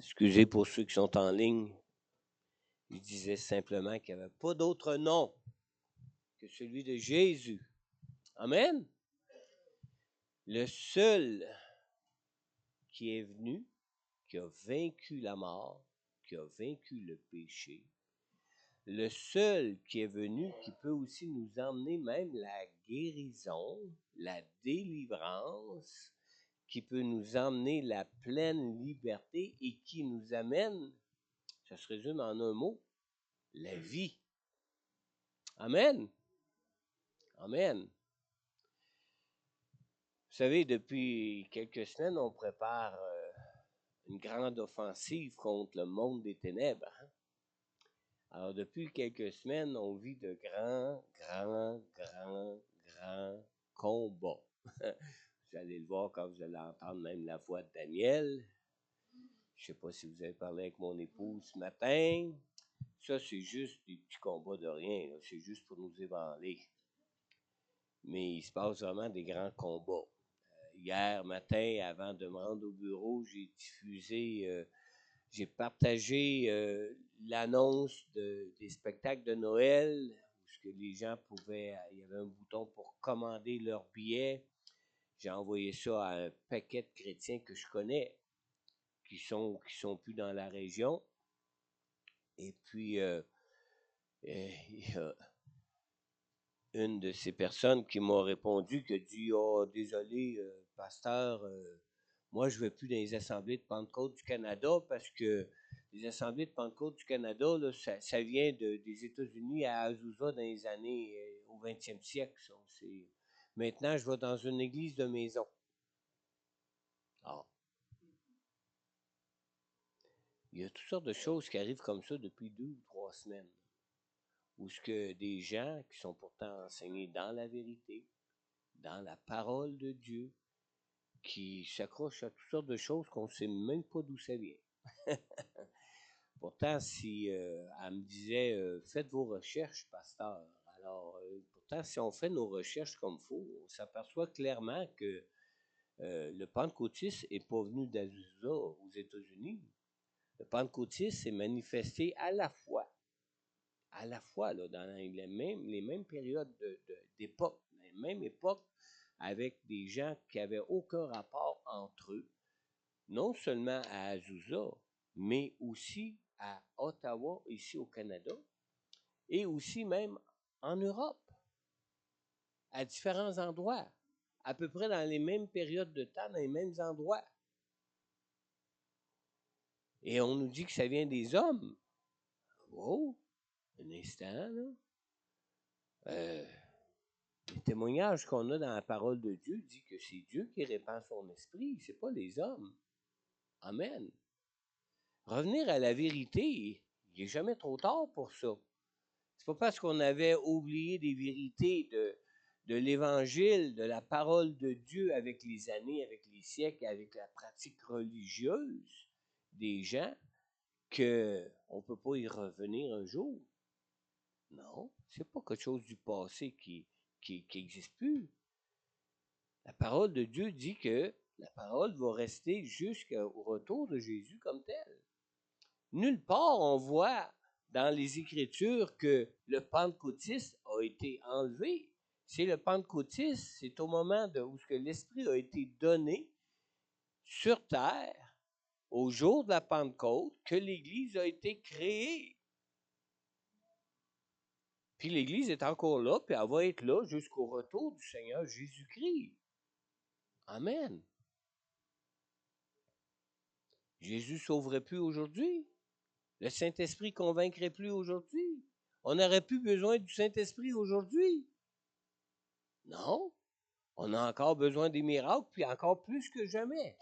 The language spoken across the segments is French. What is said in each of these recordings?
Excusez pour ceux qui sont en ligne. Je disais simplement qu'il n'y avait pas d'autre nom que celui de Jésus. Amen. Le seul qui est venu, qui a vaincu la mort, qui a vaincu le péché. Le seul qui est venu, qui peut aussi nous emmener même la guérison, la délivrance, qui peut nous emmener la pleine liberté et qui nous amène, ça se résume en un mot, la vie. Amen. Amen. Vous savez, depuis quelques semaines, on prépare une grande offensive contre le monde des ténèbres. Hein? Alors, depuis quelques semaines, on vit de grands combats. Vous allez le voir quand vous allez entendre même la voix de Daniel. Je ne sais pas si vous avez parlé avec mon épouse ce matin. Ça, c'est juste des petits combats de rien. Là. C'est juste pour nous ébranler. Mais il se passe vraiment des grands combats. Hier matin, avant de me rendre au bureau, j'ai partagé l'annonce des spectacles de Noël, où ce que les gens pouvaient, il y avait un bouton pour commander leurs billets. J'ai envoyé ça à un paquet de chrétiens que je connais, qui sont plus dans la région. Et puis, il y a une de ces personnes qui m'a répondu, qui a dit « Oh, désolé, pasteur, moi, je ne vais plus dans les assemblées de Pentecôte du Canada parce que les assemblées de Pentecôte du Canada, là, ça vient des États-Unis à Azusa dans les années au 20e siècle. Ça. Maintenant, je vais dans une église de maison. » Ah. Il y a toutes sortes de choses qui arrivent comme ça depuis 2 ou 3 semaines. Où ce que des gens qui sont pourtant enseignés dans la vérité, dans la parole de Dieu, qui s'accrochent à toutes sortes de choses qu'on ne sait même pas d'où ça vient. Pourtant, si elle me disait faites vos recherches, pasteur. Alors, pourtant, si on fait nos recherches comme il faut, on s'aperçoit clairement que le pentecôtisme n'est pas venu d'Azusa aux États-Unis. Le pentecôtisme s'est manifesté à la fois là, dans les mêmes périodes d'époque, les mêmes époques, avec des gens qui n'avaient aucun rapport entre eux, non seulement à Azusa, mais aussi à Ottawa, ici au Canada, et aussi même en Europe, à différents endroits, à peu près dans les mêmes périodes de temps, dans les mêmes endroits. Et on nous dit que ça vient des hommes. Oh, un instant, là. Les témoignages qu'on a dans la parole de Dieu dit que c'est Dieu qui répand son esprit, c'est pas les hommes. Amen. Revenir à la vérité, il n'est jamais trop tard pour ça. C'est pas parce qu'on avait oublié des vérités de l'Évangile, de la parole de Dieu avec les années, avec les siècles, avec la pratique religieuse des gens, qu'on ne peut pas y revenir un jour. Non, c'est pas quelque chose du passé qui n'existe plus. La parole de Dieu dit que la parole va rester jusqu'au retour de Jésus comme tel. Nulle part on voit dans les Écritures que le pentecôtisme a été enlevé. C'est le pentecôtisme, c'est au moment où l'Esprit a été donné sur terre, au jour de la Pentecôte, que l'Église a été créée. Puis l'Église est encore là, puis elle va être là jusqu'au retour du Seigneur Jésus-Christ. Amen. Jésus ne sauverait plus aujourd'hui. Le Saint-Esprit ne convaincrait plus aujourd'hui. On n'aurait plus besoin du Saint-Esprit aujourd'hui. Non. On a encore besoin des miracles, puis encore plus que jamais.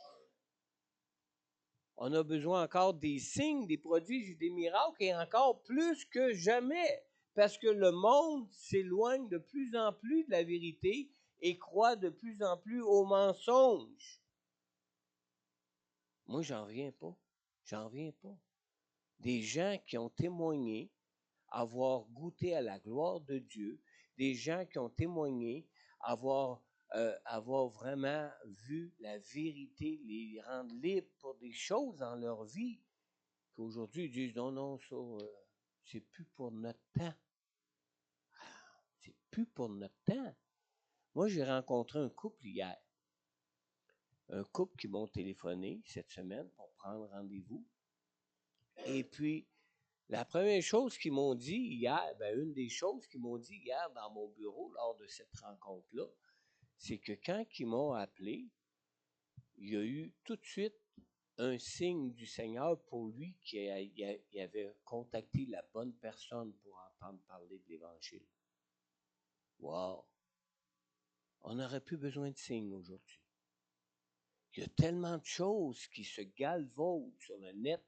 On a besoin encore des signes, des prodiges et des miracles, et encore plus que jamais. Parce que le monde s'éloigne de plus en plus de la vérité et croit de plus en plus aux mensonges. Moi, j'en reviens pas. J'en reviens pas. Des gens qui ont témoigné avoir goûté à la gloire de Dieu, des gens qui ont témoigné avoir vraiment vu la vérité les rendre libres pour des choses dans leur vie qu'aujourd'hui, ils disent non, non, ça, c'est plus pour notre temps. C'est plus pour notre temps. Moi, j'ai rencontré un couple hier. Un couple qui m'ont téléphoné cette semaine pour prendre rendez-vous. Et puis, la première chose qu'ils m'ont dit hier, une des choses qu'ils m'ont dit hier dans mon bureau lors de cette rencontre-là, c'est que quand ils m'ont appelé, il y a eu tout de suite un signe du Seigneur pour lui qu'il avait contacté la bonne personne pour entendre parler de l'Évangile. Wow! On n'aurait plus besoin de signes aujourd'hui. Il y a tellement de choses qui se galvaudent sur le net.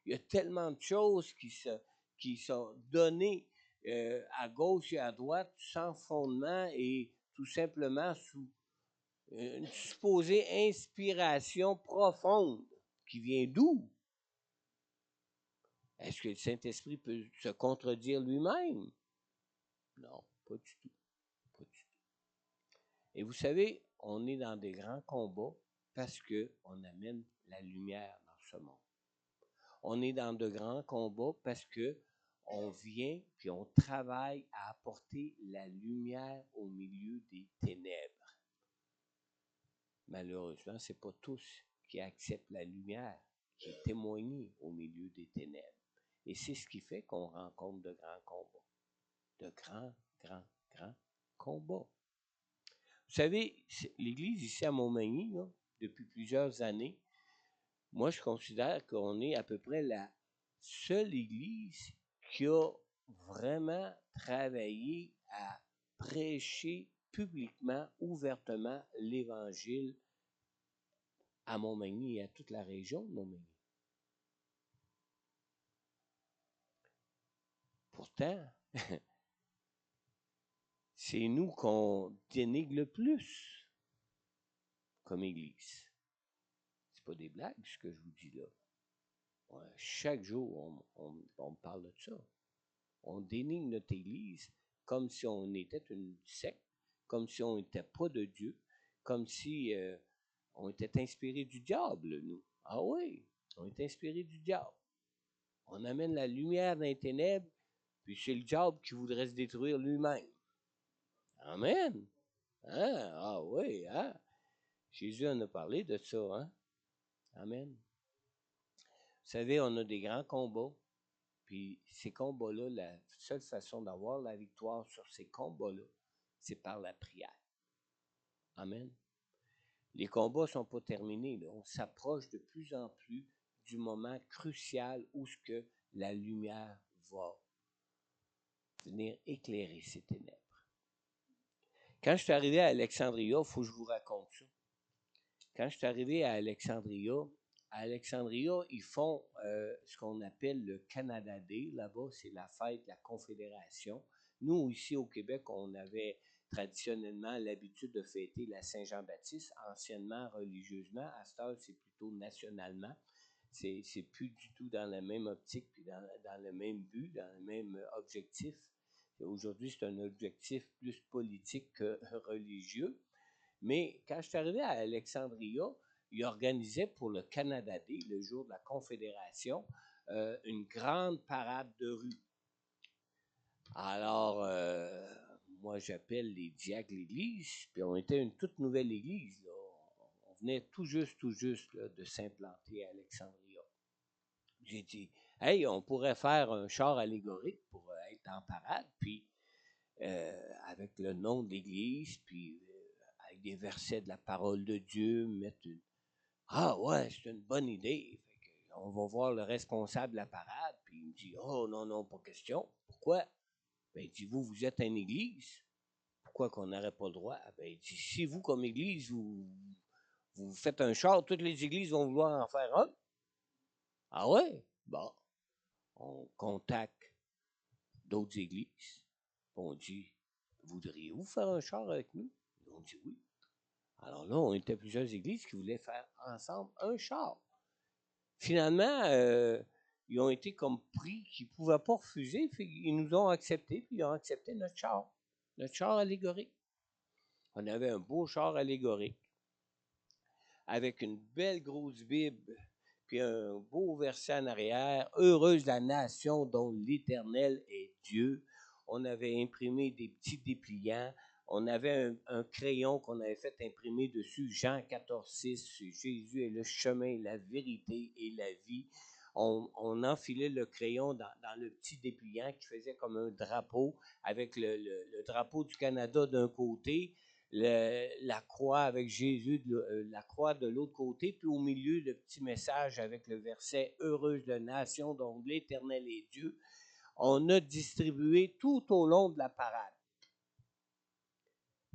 Il y a tellement de choses qui sont données à gauche et à droite sans fondement et tout simplement sous une supposée inspiration profonde qui vient d'où? Est-ce que le Saint-Esprit peut se contredire lui-même? Non, pas du tout. Pas du tout. Et vous savez, on est dans des grands combats parce qu'on amène la lumière dans ce monde. On est dans de grands combats parce que on vient puis on travaille à apporter la lumière au milieu des ténèbres. Malheureusement, ce n'est pas tous qui acceptent la lumière qui est témoignée au milieu des ténèbres. Et c'est ce qui fait qu'on rencontre de grands combats. De grands combats. Vous savez, l'Église ici à Montmagny, là, depuis plusieurs années, moi je considère qu'on est à peu près la seule Église qui a vraiment travaillé à prêcher publiquement, ouvertement l'Évangile à Montmagny et à toute la région de Montmagny. Pourtant, c'est nous qu'on dénigre le plus comme Église. C'est pas des blagues ce que je vous dis là. Ouais, chaque jour, on parle de ça. On dénigre notre Église comme si on était une secte, comme si on n'était pas de Dieu, comme si on était inspiré du diable, nous. Ah oui, on est inspiré du diable. On amène la lumière dans les ténèbres, puis c'est le diable qui voudrait se détruire lui-même. Amen. Hein? Ah oui, hein? Jésus en a parlé de ça, hein? Amen. Vous savez, on a des grands combats, puis ces combats-là, la seule façon d'avoir la victoire sur ces combats-là, c'est par la prière. Amen. Les combats ne sont pas terminés, là. On s'approche de plus en plus du moment crucial où ce que la lumière va venir éclairer ces ténèbres. Quand je suis arrivé à Alexandria, il faut que je vous raconte ça. Quand je suis arrivé à Alexandria, ils font ce qu'on appelle le Canada Day. Là-bas, c'est la fête de la Confédération. Nous, ici au Québec, on avait traditionnellement l'habitude de fêter la Saint-Jean-Baptiste, anciennement religieusement. À cette heure, c'est plutôt nationalement. C'est plus du tout dans la même optique, puis dans le même but, dans le même objectif. Aujourd'hui, c'est un objectif plus politique que religieux. Mais quand je suis arrivé à Alexandria, ils organisaient pour le Canada Day, le jour de la Confédération, une grande parade de rue. Alors, moi, j'appelle les diacres de l'église, puis on était une toute nouvelle église, là. On venait tout juste là, de s'implanter à Alexandria. J'ai dit, hey, on pourrait faire un char allégorique pour être en parade, puis avec le nom de l'église, puis avec des versets de la parole de Dieu, mettre une... Ah ouais, c'est une bonne idée. Fait que on va voir le responsable de la parade, puis il me dit, oh non, non, pas question. Pourquoi? Ben, il dit, vous êtes une église. Pourquoi qu'on n'aurait pas le droit? Ben, il dit, si vous, comme église, vous faites un char, toutes les églises vont vouloir en faire un. Ah ouais? Bon, on contacte d'autres églises. On dit, voudriez-vous faire un char avec nous? On dit oui. Alors là, on était plusieurs églises qui voulaient faire ensemble un char. Finalement, ils ont été comme pris qu'ils ne pouvaient pas refuser. Ils nous ont acceptés, puis ils ont accepté notre char allégorique. On avait un beau char allégorique avec une belle grosse Bible, puis un beau verset en arrière, « Heureuse la nation dont l'Éternel est Dieu ». On avait imprimé des petits dépliants. On avait un crayon qu'on avait fait imprimer dessus, Jean 14,6, « Jésus est le chemin, la vérité et la vie ». On enfilait le crayon dans le petit dépliant qui faisait comme un drapeau, avec le drapeau du Canada d'un côté, la croix avec Jésus, la croix de l'autre côté, puis au milieu, le petit message avec le verset « Heureuse la nation dont l'Éternel est Dieu ». On a distribué tout au long de la parade.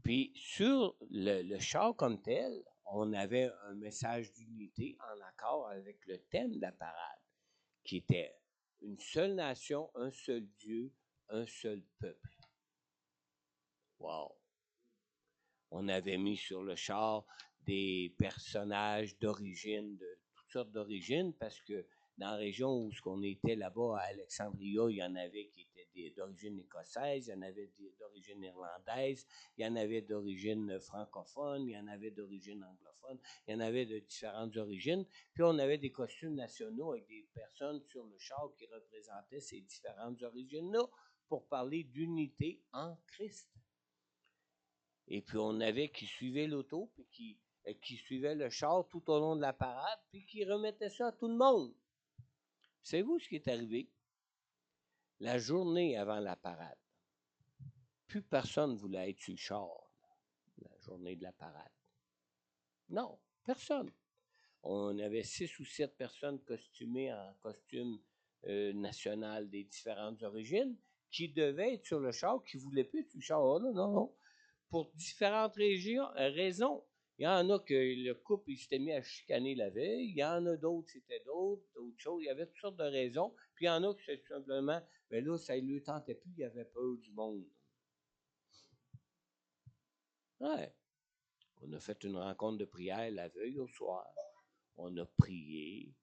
Puis sur le char comme tel, on avait un message d'unité en accord avec le thème de la parade, qui était une seule nation, un seul Dieu, un seul peuple. Wow! On avait mis sur le char des personnages d'origine, de toutes sortes d'origines, parce que dans la région où on était là-bas, à Alexandria, il y en avait qui étaient d'origine écossaise, il y en avait d'origine irlandaise, il y en avait d'origine francophone, il y en avait d'origine anglophone, il y en avait de différentes origines. Puis on avait des costumes nationaux avec des personnes sur le char qui représentaient ces différentes origines-là pour parler d'unité en Christ. Et puis on avait qui suivait l'auto, puis qui suivait le char tout au long de la parade, puis qui remettait ça à tout le monde. Savez-vous ce qui est arrivé? La journée avant la parade, plus personne ne voulait être sur le char, la journée de la parade. Non, personne. On avait 6 ou 7 personnes costumées en costume national des différentes origines qui devaient être sur le char, qui ne voulaient plus être sur le char. Oh, non, non, non. Pour différentes raisons. Il y en a que le couple il s'était mis à chicaner la veille. Il y en a d'autres, c'était d'autres choses. Il y avait toutes sortes de raisons. Puis il y en a qui c'était tout simplement, mais là, ça ne lui tentait plus, il avait peur du monde. Ouais. On a fait une rencontre de prière la veille au soir. On a prié.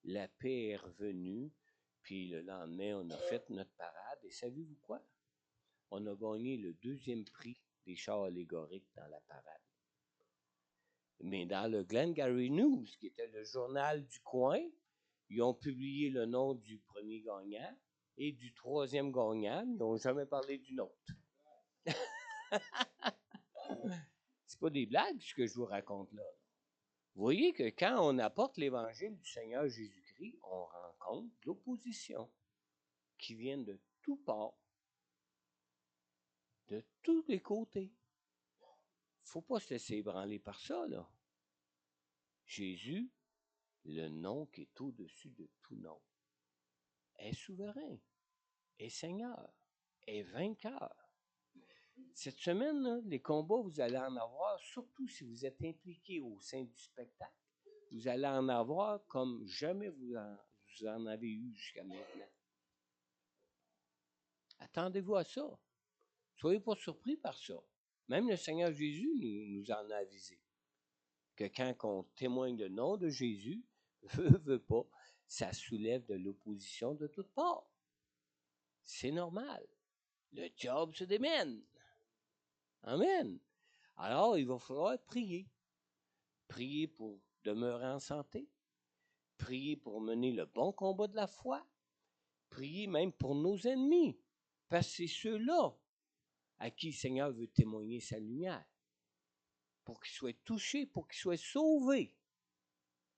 La paix est revenue. Puis le lendemain, on a fait notre parade. Et savez-vous quoi? On a gagné le 2e prix des chars allégoriques dans la parade. Mais dans le Glengarry News, qui était le journal du coin, ils ont publié le nom du premier gagnant et du 3e gagnant, mais ils n'ont jamais parlé du nôtre. C'est pas des blagues ce que je vous raconte là. Vous voyez que quand on apporte l'évangile du Seigneur Jésus-Christ, on rencontre de l'opposition qui vient de tous parts, de tous les côtés. Faut pas se laisser ébranler par ça, là. Jésus, le nom qui est au-dessus de tout nom, est souverain, est Seigneur, est vainqueur. Cette semaine, là, les combats, vous allez en avoir, surtout si vous êtes impliqué au sein du spectacle, vous allez en avoir comme jamais vous en avez eu jusqu'à maintenant. Attendez-vous à ça. Soyez pas surpris par ça. Même le Seigneur Jésus nous en a avisé. Que quand on témoigne le nom de Jésus, veut pas, ça soulève de l'opposition de toutes parts. C'est normal. Le diable se démène. Amen. Alors, il va falloir prier. Prier pour demeurer en santé. Prier pour mener le bon combat de la foi. Prier même pour nos ennemis. Parce que c'est ceux-là à qui le Seigneur veut témoigner sa lumière. Pour qu'ils soient touchés, pour qu'ils soient sauvés.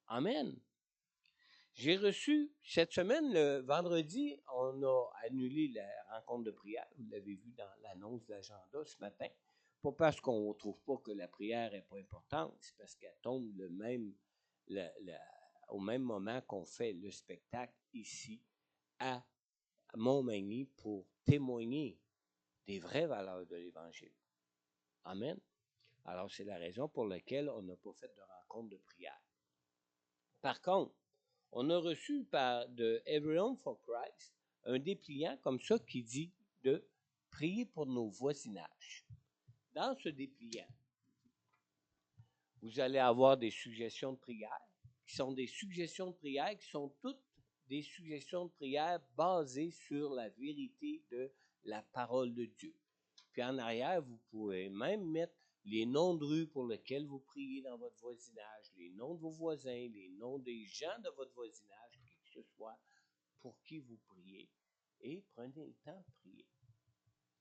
Amen. J'ai reçu, cette semaine, le vendredi, on a annulé la rencontre de prière. Vous l'avez vu dans l'annonce de l'agenda ce matin. Pas parce qu'on ne trouve pas que la prière n'est pas importante, c'est parce qu'elle tombe au même moment qu'on fait le spectacle ici à Montmagny pour témoigner des vraies valeurs de l'Évangile. Amen. Alors, c'est la raison pour laquelle on n'a pas fait de rencontre de prière. Par contre, on a reçu de Every Home for Christ un dépliant comme ça qui dit de prier pour nos voisinages. Dans ce dépliant, vous allez avoir des suggestions de prière, qui sont des suggestions de prière, qui sont toutes des suggestions de prière basées sur la vérité de la parole de Dieu. Puis en arrière, vous pouvez même mettre les noms de rue pour lesquels vous priez dans votre voisinage, les noms de vos voisins, les noms des gens de votre voisinage, qui que ce soit, pour qui vous priez, et prenez le temps de prier.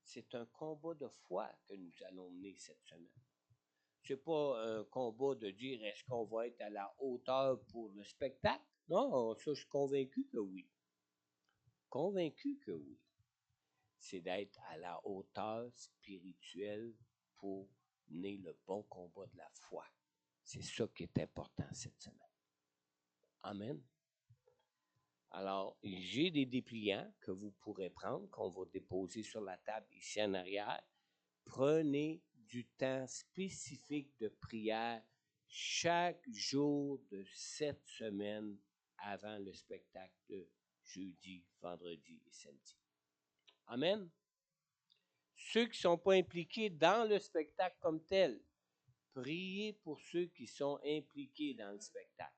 C'est un combat de foi que nous allons mener cette semaine. Ce n'est pas un combat de dire est-ce qu'on va être à la hauteur pour le spectacle. Non, ça, je suis convaincu que oui. Convaincu que oui. C'est d'être à la hauteur spirituelle pour mener le bon combat de la foi. C'est ça qui est important cette semaine. Amen. Alors, j'ai des dépliants que vous pourrez prendre, qu'on va déposer sur la table ici en arrière. Prenez du temps spécifique de prière chaque jour de cette semaine avant le spectacle de jeudi, vendredi et samedi. Amen. Ceux qui ne sont pas impliqués dans le spectacle comme tel, priez pour ceux qui sont impliqués dans le spectacle.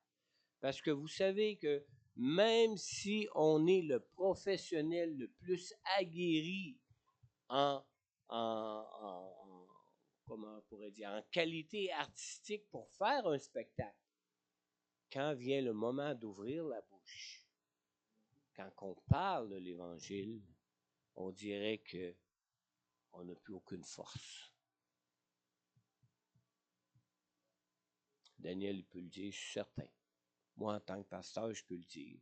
Parce que vous savez que même si on est le professionnel le plus aguerri en comment on pourrait dire, en qualité artistique pour faire un spectacle, quand vient le moment d'ouvrir la bouche, quand on parle de l'Évangile, on dirait que on n'a plus aucune force. Daniel il peut le dire, je suis certain. Moi, en tant que pasteur, je peux le dire.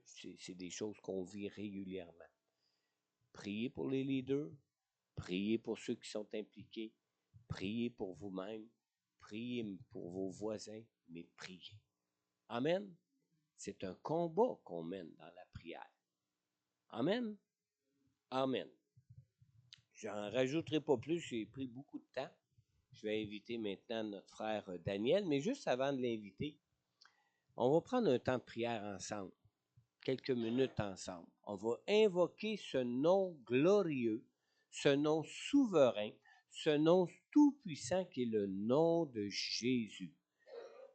C'est des choses qu'on vit régulièrement. Priez pour les leaders, priez pour ceux qui sont impliqués, priez pour vous-même, priez pour vos voisins, mais priez. Amen. C'est un combat qu'on mène dans la prière. Amen. Amen. J'en rajouterai pas plus, j'ai pris beaucoup de temps. Je vais inviter maintenant notre frère Daniel, mais juste avant de l'inviter, on va prendre un temps de prière ensemble, quelques minutes ensemble. On va invoquer ce nom glorieux, ce nom souverain, ce nom tout-puissant qui est le nom de Jésus.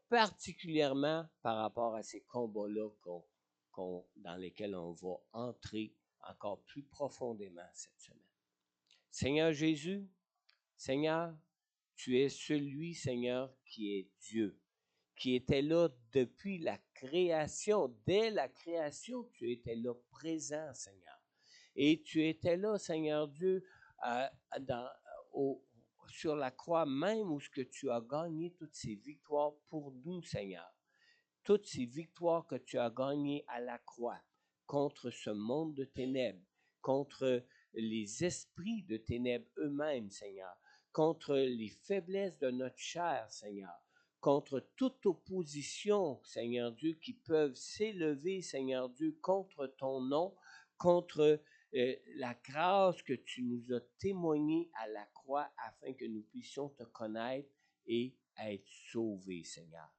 Particulièrement par rapport à ces combats-là dans lesquels on va entrer encore plus profondément cette semaine. Seigneur Jésus, Seigneur, tu es celui, Seigneur, qui est Dieu, qui était là depuis la création. Dès la création, tu étais là présent, Seigneur. Et tu étais là, Seigneur Dieu, sur la croix même où ce que tu as gagné toutes ces victoires pour nous, Seigneur. Toutes ces victoires que tu as gagnées à la croix contre ce monde de ténèbres, contre les esprits de ténèbres eux-mêmes, Seigneur, contre les faiblesses de notre chair, Seigneur, contre toute opposition, Seigneur Dieu, qui peuvent s'élever, Seigneur Dieu, contre ton nom, contre la grâce que tu nous as témoignée à la croix afin que nous puissions te connaître et être sauvés, Seigneur.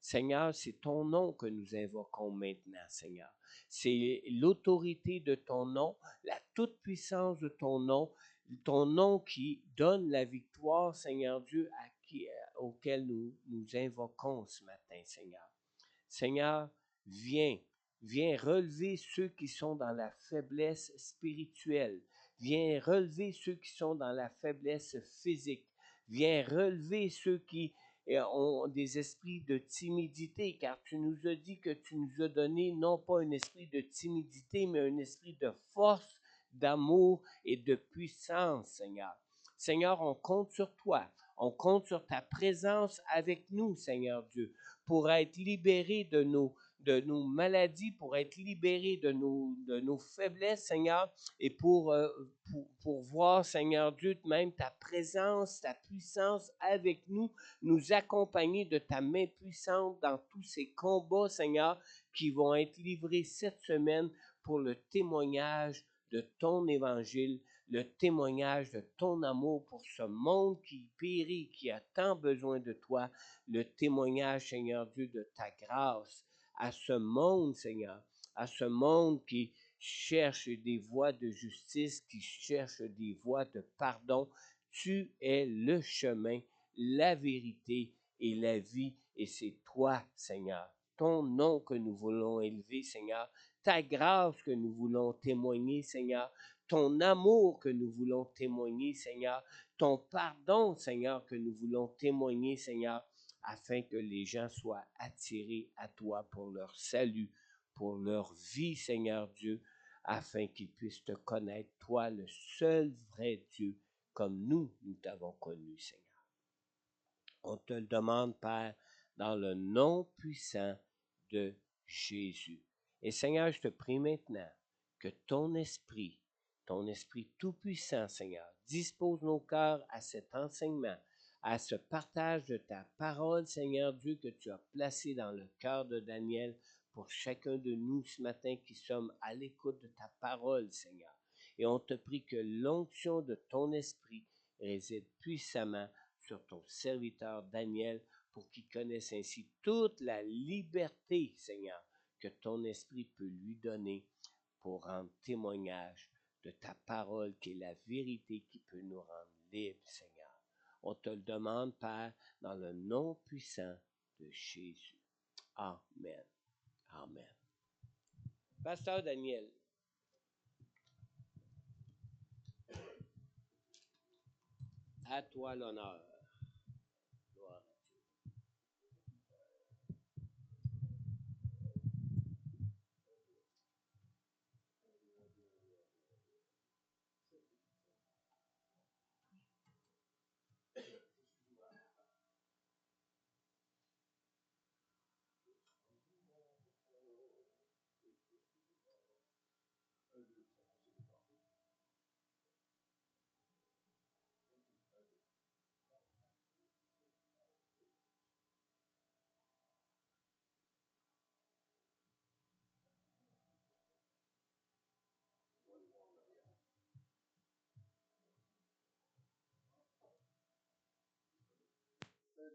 Seigneur, c'est ton nom que nous invoquons maintenant, Seigneur. C'est l'autorité de ton nom, la toute-puissance de ton nom qui donne la victoire, Seigneur Dieu, auquel nous invoquons ce matin, Seigneur. Seigneur, viens relever ceux qui sont dans la faiblesse spirituelle. Viens relever ceux qui sont dans la faiblesse physique. Viens relever ceux qui ont des esprits de timidité, car tu nous as dit que tu nous as donné non pas un esprit de timidité, mais un esprit de force, d'amour et de puissance, Seigneur. Seigneur, on compte sur toi. On compte sur ta présence avec nous, Seigneur Dieu, pour être libérés de nos maladies, pour être libérés de nos faiblesses, Seigneur, et pour voir, Seigneur Dieu, même ta présence, ta puissance avec nous, nous accompagner de ta main puissante dans tous ces combats, Seigneur, qui vont être livrés cette semaine pour le témoignage de ton évangile, le témoignage de ton amour pour ce monde qui périt, qui a tant besoin de toi, le témoignage, Seigneur Dieu, de ta grâce à ce monde, Seigneur, à ce monde qui cherche des voies de justice, qui cherche des voies de pardon. Tu es le chemin, la vérité et la vie, et c'est toi, Seigneur, ton nom que nous voulons élever, Seigneur, ta grâce que nous voulons témoigner, Seigneur, ton amour que nous voulons témoigner, Seigneur, ton pardon, Seigneur, que nous voulons témoigner, Seigneur, afin que les gens soient attirés à toi pour leur salut, pour leur vie, Seigneur Dieu, afin qu'ils puissent te connaître, toi, le seul vrai Dieu, comme nous t'avons connu, Seigneur. On te le demande, Père, dans le nom puissant de Jésus. Et Seigneur, je te prie maintenant que ton Esprit tout-puissant, Seigneur, dispose nos cœurs à cet enseignement, à ce partage de ta parole, Seigneur Dieu, que tu as placé dans le cœur de Daniel pour chacun de nous ce matin qui sommes à l'écoute de ta parole, Seigneur. Et on te prie que l'onction de ton Esprit réside puissamment sur ton serviteur Daniel pour qu'il connaisse ainsi toute la liberté, Seigneur, que ton Esprit peut lui donner pour rendre témoignage de ta parole qui est la vérité qui peut nous rendre libres, Seigneur. On te le demande, Père, dans le nom puissant de Jésus. Amen. Amen. Pasteur Daniel. À toi l'honneur. Gloire à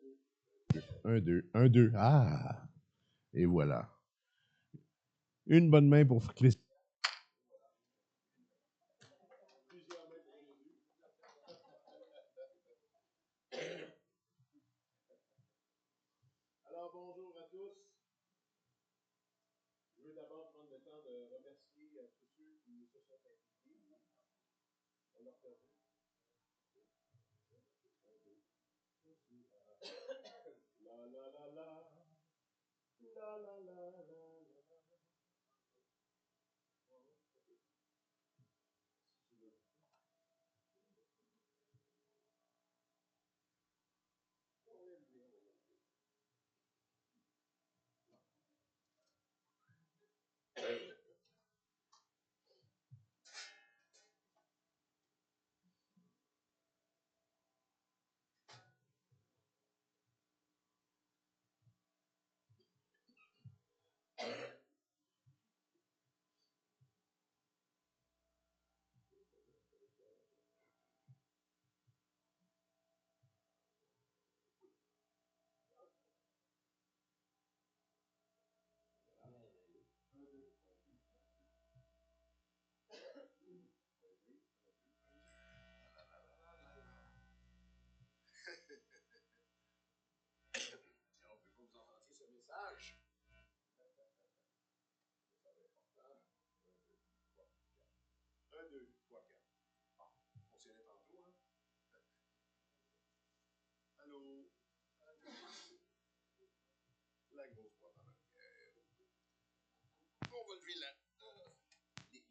Dieu. Un, deux, un, deux. Ah! Et voilà. Une bonne main pour Christ. Alors, bonjour à tous. Je veux d'abord prendre le temps de remercier tous ceux qui se sont impliqués. On leur permet. La la la la. La la la la. On peut pas vous entendre ce message. Un, deux, trois, quatre. Ah, fonctionnait tantôt, hein? Allô? La grosse boîte en arrière. On va lever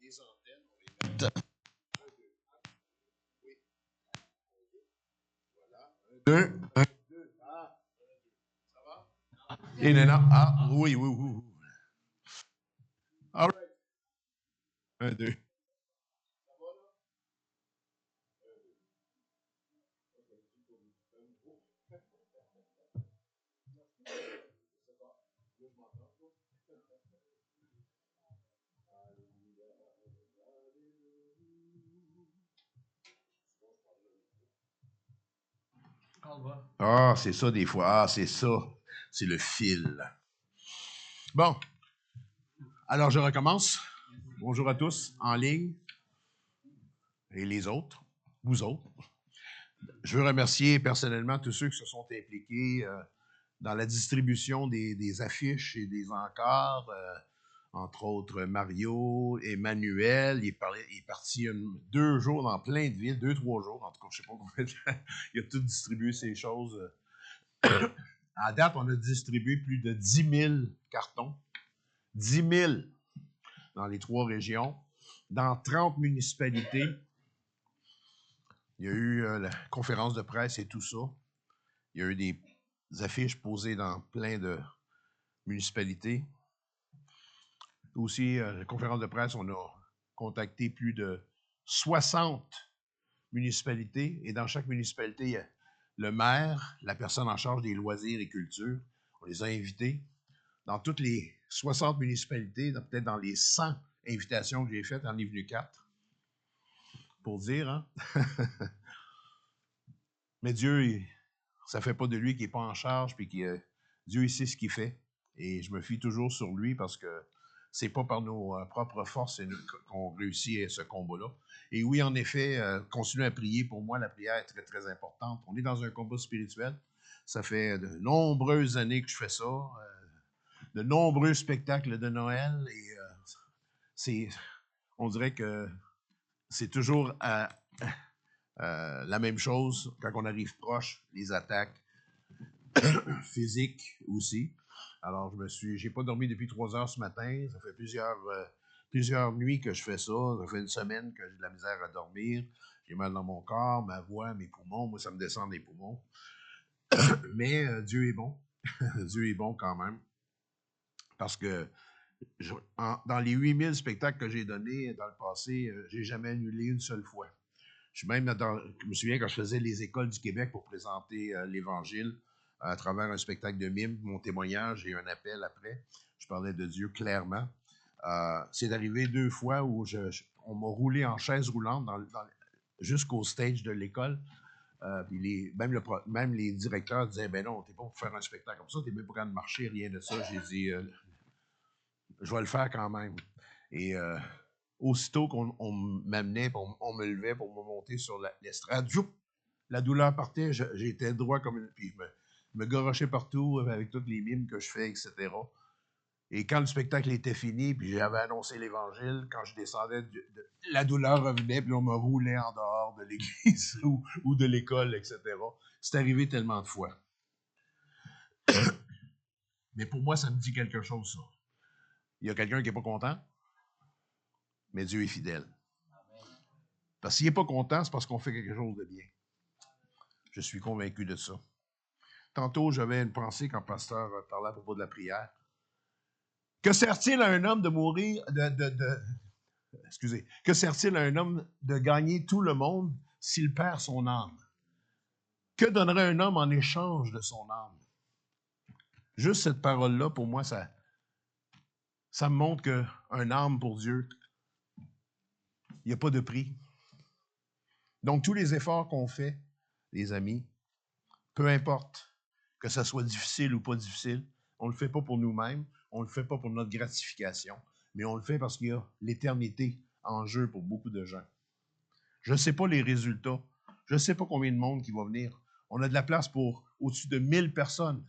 les antennes, on les met. Un, deux. Oui. Voilà. Un, deux. Ah. Ça va? Et non. Ah, oui, oui, oui. All right. Un, deux. Ça va, là? Un, deux. Je sais pas. Là, je m'entends. Ah, c'est ça des fois. Ah, c'est ça. C'est le fil. Bon. Alors, je recommence. Bonjour à tous, en ligne et les autres, vous autres. Je veux remercier personnellement tous ceux qui se sont impliqués dans la distribution des affiches et des encarts, entre autres Mario, Emmanuel, il est parti 2 jours dans plein de villes, 2-3 jours, en tout cas, je ne sais pas combien de temps. Il a tout distribué ces choses. À date, on a distribué plus de 10 000 cartons. 10 000 dans les 3 régions, dans 30 municipalités. Il y a eu la conférence de presse et tout ça. Il y a eu des affiches posées dans plein de municipalités. Aussi, la conférence de presse, on a contacté plus de 60 municipalités. Et dans chaque municipalité, il y a le maire, la personne en charge des loisirs et culture. On les a invités. Dans toutes les 60 municipalités, peut-être dans les 100 invitations que j'ai faites, en est venu 4. Pour dire, hein? Mais Dieu, ça ne fait pas de lui qui n'est pas en charge, puis Dieu, il sait ce qu'il fait. Et je me fie toujours sur lui parce que c'est pas par nos propres forces qu'on réussit ce combat-là. Et oui, en effet, continuez à prier. Pour moi, la prière est très, très importante. On est dans un combat spirituel. Ça fait de nombreuses années que je fais ça. De nombreux spectacles de Noël. Et on dirait que c'est toujours la même chose quand on arrive proche, les attaques physiques aussi. Alors, j'ai pas dormi depuis 3 heures ce matin. Ça fait plusieurs nuits que je fais ça. Ça fait une semaine que j'ai de la misère à dormir. J'ai mal dans mon corps, ma voix, mes poumons. Moi, ça me descend des poumons. Mais Dieu est bon. Dieu est bon quand même. Parce que dans les 8000 spectacles que j'ai donnés dans le passé, j'ai jamais annulé une seule fois. Je me souviens quand je faisais les écoles du Québec pour présenter l'Évangile à travers un spectacle de mime, mon témoignage et un appel après. Je parlais de Dieu clairement. C'est arrivé 2 fois où on m'a roulé en chaise roulante jusqu'au stage de l'école. Puis même les directeurs disaient, ben non, t'es pas pour faire un spectacle comme ça, t'es même pas capable de marcher, rien de ça. J'ai dit, je vais le faire quand même. Et aussitôt qu'on m'amenait, on me levait pour me monter sur l'estrade, la douleur partait, j'étais droit comme une... Puis je me garochais partout avec toutes les mimes que je fais, etc. Et quand le spectacle était fini, puis j'avais annoncé l'Évangile, quand je descendais, la douleur revenait, puis on me roulait en dehors de l'église ou de l'école, etc. C'est arrivé tellement de fois. Mais pour moi, ça me dit quelque chose, ça. Il y a quelqu'un qui n'est pas content, mais Dieu est fidèle. Parce qu'il n'est pas content, c'est parce qu'on fait quelque chose de bien. Je suis convaincu de ça. Tantôt, j'avais une pensée quand le pasteur parlait à propos de la prière. Que sert-il à un homme de mourir, que sert-il à un homme de gagner tout le monde s'il perd son âme? Que donnerait un homme en échange de son âme? Juste cette parole-là, pour moi, ça me montre qu'un âme pour Dieu, il n'y a pas de prix. Donc, tous les efforts qu'on fait, les amis, peu importe que ça soit difficile ou pas difficile, on ne le fait pas pour nous-mêmes, on ne le fait pas pour notre gratification, mais on le fait parce qu'il y a l'éternité en jeu pour beaucoup de gens. Je ne sais pas les résultats. Je ne sais pas combien de monde qui va venir. On a de la place pour au-dessus de 1000 personnes.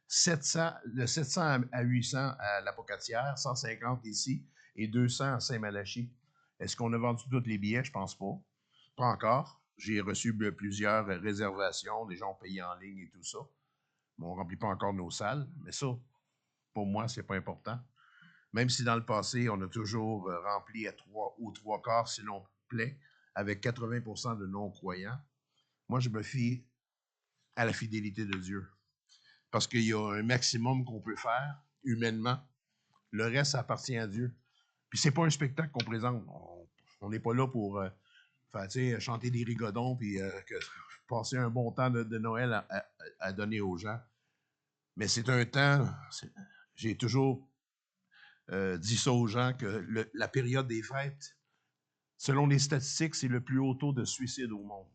De 700 à 800 à l'Apocatière, 150 ici et 200 à Saint-Malachie. Est-ce qu'on a vendu tous les billets? Je ne pense pas. Pas encore. J'ai reçu plusieurs réservations. Les gens ont payé en ligne et tout ça. Mais on ne remplit pas encore nos salles. Mais ça, pour moi, ce n'est pas important. Même si dans le passé, on a toujours rempli à 3/4 si l'on plaît, avec 80% de non-croyants, moi, je me fie à la fidélité de Dieu. Parce qu'il y a un maximum qu'on peut faire, humainement. Le reste, ça appartient à Dieu. Puis c'est pas un spectacle qu'on présente. On n'est pas là pour chanter des rigodons puis passer un bon temps de Noël à donner aux gens. Mais c'est un temps... J'ai toujours dit ça aux gens, que la période des fêtes, selon les statistiques, c'est le plus haut taux de suicide au monde.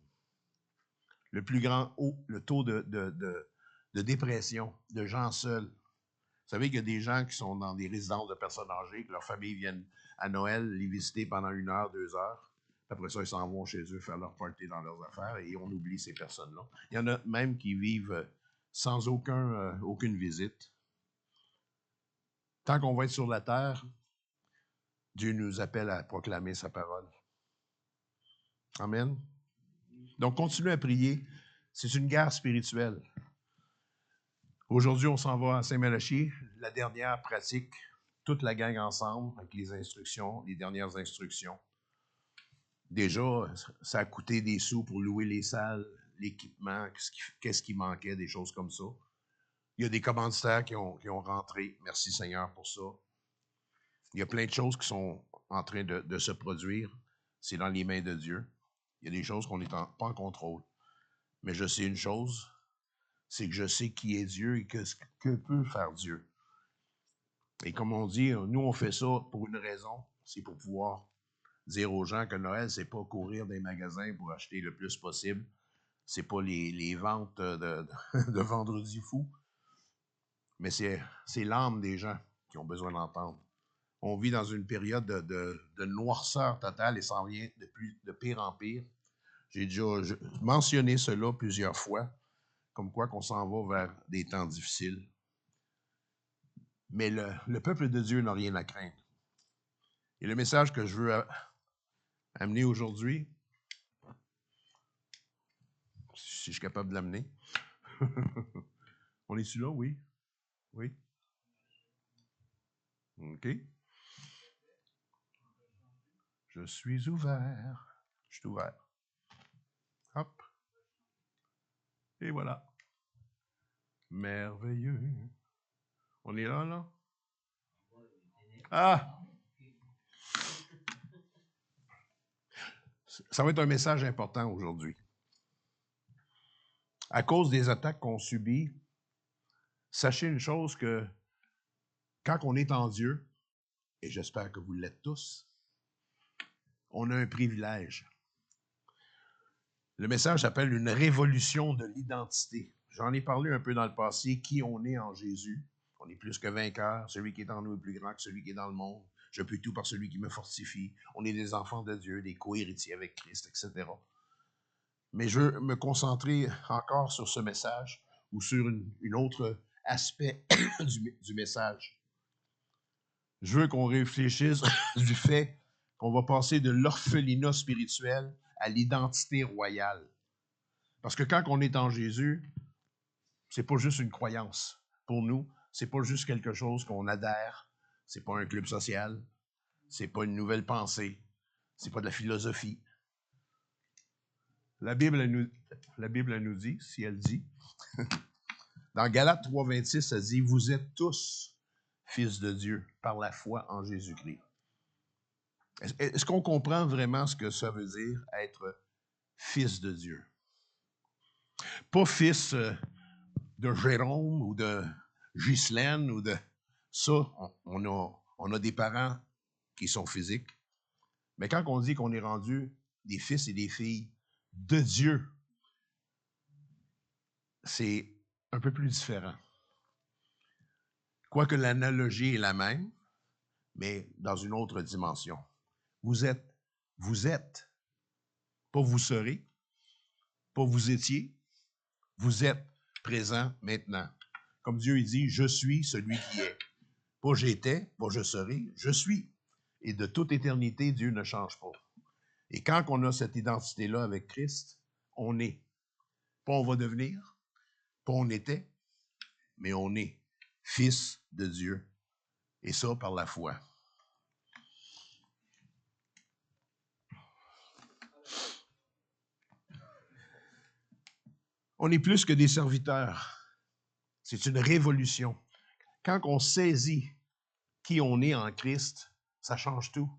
Le plus grand le taux de dépression, de gens seuls. Vous savez qu'il y a des gens qui sont dans des résidences de personnes âgées, que leurs familles viennent à Noël les visiter pendant 1 heure, 2 heures. Après ça, ils s'en vont chez eux faire leur party dans leurs affaires et on oublie ces personnes-là. Il y en a même qui vivent sans aucune visite. Tant qu'on va être sur la terre, Dieu nous appelle à proclamer sa parole. Amen. Donc, continuez à prier. C'est une guerre spirituelle. Aujourd'hui, on s'en va à Saint-Malachie, la dernière pratique, toute la gang ensemble, avec les instructions, les dernières instructions. Déjà, ça a coûté des sous pour louer les salles, l'équipement, qu'est-ce qui manquait, des choses comme ça. Il y a des commanditaires qui ont rentré. Merci Seigneur pour ça. Il y a plein de choses qui sont en train de se produire. C'est dans les mains de Dieu. Il y a des choses qu'on n'est pas en contrôle. Mais je sais une chose, c'est que je sais qui est Dieu et que peut faire Dieu. Et comme on dit, nous on fait ça pour une raison, c'est pour pouvoir dire aux gens que Noël, c'est pas courir dans les magasins pour acheter le plus possible. C'est pas les ventes de vendredi fou. Mais c'est l'âme des gens qui ont besoin d'entendre. On vit dans une période de noirceur totale et ça en vient de pire en pire. J'ai déjà mentionné cela plusieurs fois, comme quoi qu'on s'en va vers des temps difficiles. Mais le peuple de Dieu n'a rien à craindre. Et le message que je veux amener aujourd'hui, si je suis capable de l'amener. On est-tu là? Oui? Oui? OK. Je suis ouvert. Je suis ouvert. Hop. Et voilà. Merveilleux. On est là, là? Ah! Ça va être un message important aujourd'hui. À cause des attaques qu'on subit, sachez une chose que quand on est en Dieu, et j'espère que vous l'êtes tous, on a un privilège. Le message s'appelle une révolution de l'identité. J'en ai parlé un peu dans le passé, qui on est en Jésus. On est plus que vainqueurs. Celui qui est en nous est plus grand que celui qui est dans le monde. Je peux tout par celui qui me fortifie. On est des enfants de Dieu, des co-héritiers avec Christ, etc. Mais je veux me concentrer encore sur ce message ou sur une autre aspect du message. Je veux qu'on réfléchisse du fait qu'on va passer de l'orphelinat spirituel à l'identité royale. Parce que quand on est en Jésus, c'est pas juste une croyance. Pour nous, c'est pas juste quelque chose qu'on adhère. C'est pas un club social. C'est pas une nouvelle pensée. C'est pas de la philosophie. La Bible, elle nous dit, si elle dit, dans Galates 3,26, ça dit « Vous êtes tous fils de Dieu par la foi en Jésus-Christ. » Est-ce qu'on comprend vraiment ce que ça veut dire, être fils de Dieu? Pas fils de Jérôme ou de Ghislaine ou de... Ça, on a des parents qui sont physiques. Mais quand on dit qu'on est rendu des fils et des filles de Dieu, c'est un peu plus différent. Quoique l'analogie est la même, mais dans une autre dimension. Vous êtes, pas vous serez, pas vous étiez, vous êtes présent maintenant. Comme Dieu il dit, je suis celui qui est. Pas j'étais, pas je serai, je suis. Et de toute éternité, Dieu ne change pas. Et quand on a cette identité-là avec Christ, on est. Pas on va devenir, pas on était, mais on est fils de Dieu. Et ça par la foi. On est plus que des serviteurs. C'est une révolution. Quand on saisit qui on est en Christ, ça change tout.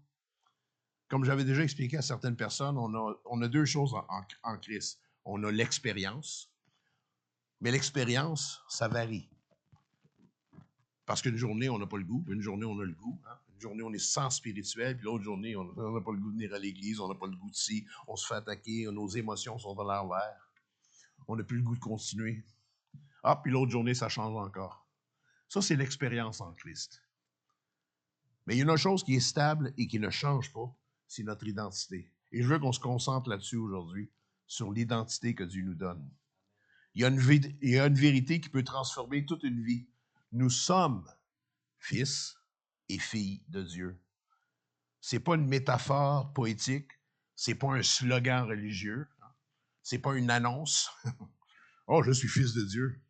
Comme j'avais déjà expliqué à certaines personnes, on a deux choses en Christ. On a l'expérience, mais l'expérience, ça varie. Parce qu'une journée, on n'a pas le goût, puis une journée, on a le goût. Hein? Une journée, on est sans spirituel, puis l'autre journée, on n'a pas le goût de venir à l'église, on n'a pas le goût de ci, on se fait attaquer, nos émotions sont à l'envers. On n'a plus le goût de continuer. Ah, puis l'autre journée, ça change encore. Ça, c'est l'expérience en Christ. Mais il y a une autre chose qui est stable et qui ne change pas, c'est notre identité. Et je veux qu'on se concentre là-dessus aujourd'hui, sur l'identité que Dieu nous donne. Il y a une vérité qui peut transformer toute une vie. Nous sommes fils et filles de Dieu. Ce n'est pas une métaphore poétique, ce n'est pas un slogan religieux, ce n'est pas une annonce. Oh, je suis fils de Dieu.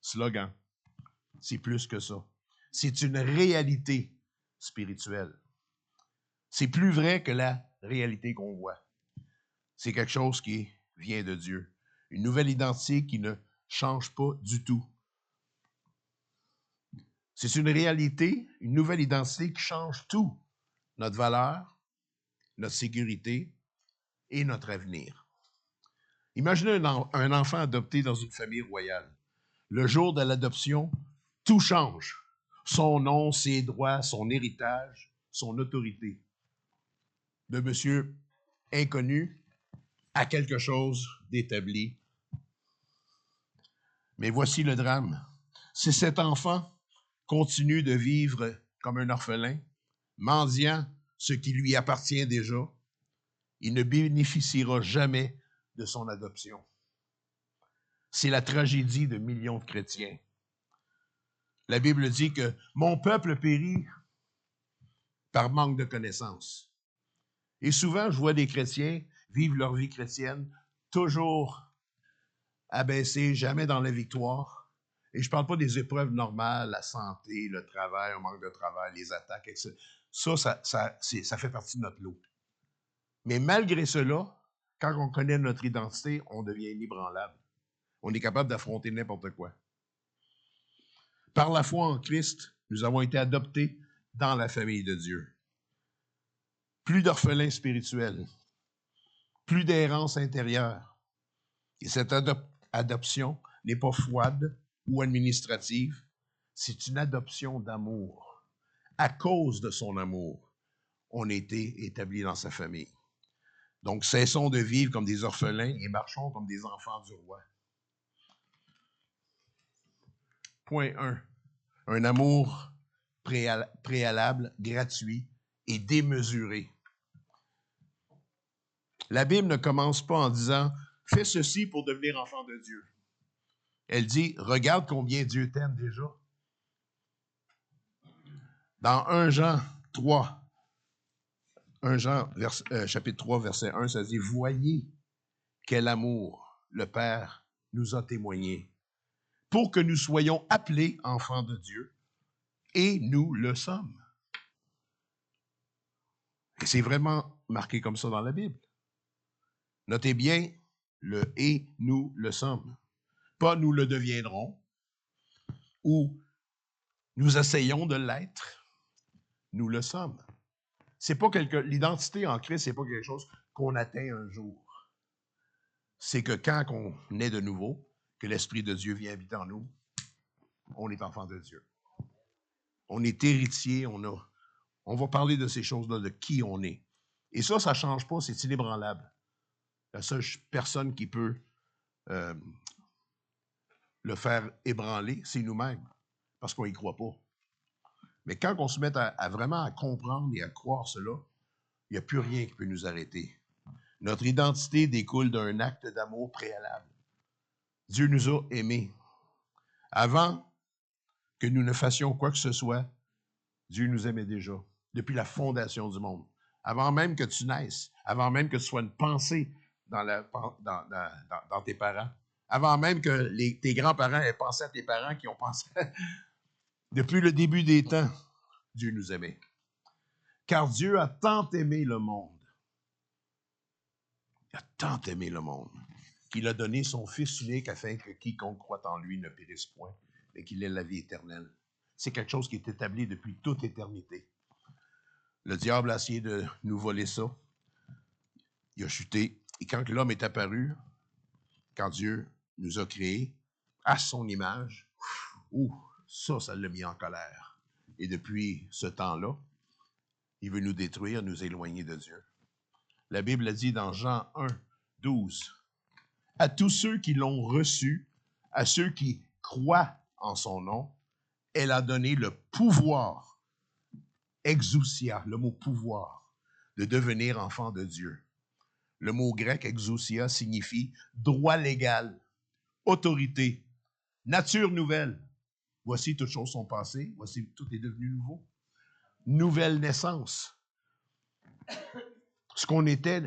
Slogan. C'est plus que ça. C'est une réalité spirituelle. C'est plus vrai que la réalité qu'on voit. C'est quelque chose qui vient de Dieu. Une nouvelle identité qui ne change pas du tout. C'est une réalité, une nouvelle identité qui change tout. Notre valeur, notre sécurité et notre avenir. Imaginez un enfant adopté dans une famille royale. Le jour de l'adoption, tout change. Son nom, ses droits, son héritage, son autorité. De monsieur inconnu à quelque chose d'établi. Mais voici le drame. Si cet enfant continue de vivre comme un orphelin, mendiant ce qui lui appartient déjà, il ne bénéficiera jamais de son adoption. C'est la tragédie de millions de chrétiens. La Bible dit que « Mon peuple périt par manque de connaissances ». Et souvent, je vois des chrétiens vivre leur vie chrétienne toujours abaissés, jamais dans la victoire. Et je ne parle pas des épreuves normales, la santé, le travail, le manque de travail, les attaques, etc. Ça fait partie de notre lot. Mais malgré cela, quand on connaît notre identité, on devient inébranlable. On est capable d'affronter n'importe quoi. Par la foi en Christ, nous avons été adoptés dans la famille de Dieu. Plus d'orphelins spirituels, plus d'errance intérieure. Et cette adoption n'est pas froide ou administrative, c'est une adoption d'amour. À cause de son amour, on a été établis dans sa famille. Donc, cessons de vivre comme des orphelins et marchons comme des enfants du roi. Point 1. Un amour préalable, gratuit et démesuré. La Bible ne commence pas en disant « Fais ceci pour devenir enfant de Dieu ». Elle dit « Regarde combien Dieu t'aime déjà ». Dans 1 Jean 3, chapitre 3, verset 1, ça dit « Voyez quel amour le Père nous a témoigné pour que nous soyons appelés enfants de Dieu, et nous le sommes. » Et c'est vraiment marqué comme ça dans la Bible. Notez bien le « et nous le sommes ». Pas « nous le deviendrons » ou « nous essayons de l'être ». Nous le sommes. C'est pas l'identité en Christ, c'est pas quelque chose qu'on atteint un jour. C'est que quand on est de nouveau, que l'Esprit de Dieu vient habiter en nous, on est enfant de Dieu. On est héritier, on va parler de ces choses-là, de qui on est. Et ça ne change pas, c'est inébranlable. La seule personne qui peut le faire ébranler, c'est nous-mêmes, parce qu'on n'y croit pas. Mais quand on se met vraiment à comprendre et à croire cela, il n'y a plus rien qui peut nous arrêter. Notre identité découle d'un acte d'amour préalable. Dieu nous a aimés. Avant que nous ne fassions quoi que ce soit, Dieu nous aimait déjà, depuis la fondation du monde. Avant même que tu naisses, avant même que tu sois une pensée dans tes parents, avant même que tes grands-parents aient pensé à tes parents qui ont pensé... Depuis le début des temps, Dieu nous aimait. Car Dieu a tant aimé le monde. Il a tant aimé le monde qu'il a donné son Fils unique afin que quiconque croit en lui ne périsse point, mais qu'il ait la vie éternelle. C'est quelque chose qui est établi depuis toute éternité. Le diable a essayé de nous voler ça. Il a chuté. Et quand l'homme est apparu, quand Dieu nous a créés à son image, ça l'a mis en colère. Et depuis ce temps-là, il veut nous détruire, nous éloigner de Dieu. La Bible a dit dans Jean 1, 12, « À tous ceux qui l'ont reçu, à ceux qui croient en son nom, elle a donné le pouvoir, exousia, le mot pouvoir, de devenir enfant de Dieu. » Le mot grec exousia signifie droit légal autorité, nature nouvelle. Voici, toutes choses sont passées. Voici, tout est devenu nouveau. Nouvelle naissance. Ce qu'on était,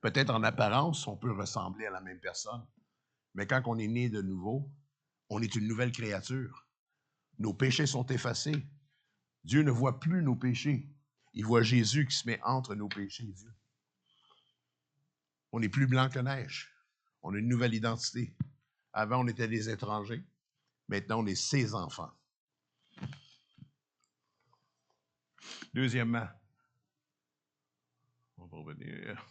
peut-être en apparence, on peut ressembler à la même personne. Mais quand on est né de nouveau, on est une nouvelle créature. Nos péchés sont effacés. Dieu ne voit plus nos péchés. Il voit Jésus qui se met entre nos péchés et Dieu. On n'est plus blanc que neige. On a une nouvelle identité. Avant, on était des étrangers. Maintenant, on est ses enfants. Deuxièmement, on va revenir.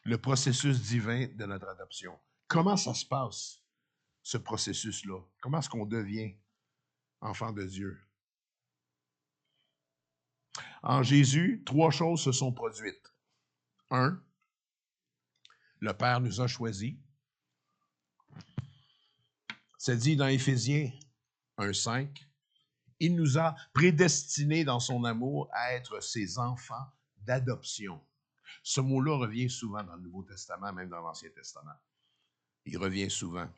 Le processus divin de notre adoption. Comment ça se passe, ce processus-là? Comment est-ce qu'on devient enfant de Dieu? En Jésus, 3 choses se sont produites. 1, le Père nous a choisis. C'est dit dans Éphésiens 1,5. Il nous a prédestinés dans son amour à être ses enfants d'adoption. Ce mot-là revient souvent dans le Nouveau Testament, même dans l'Ancien Testament. Il revient souvent.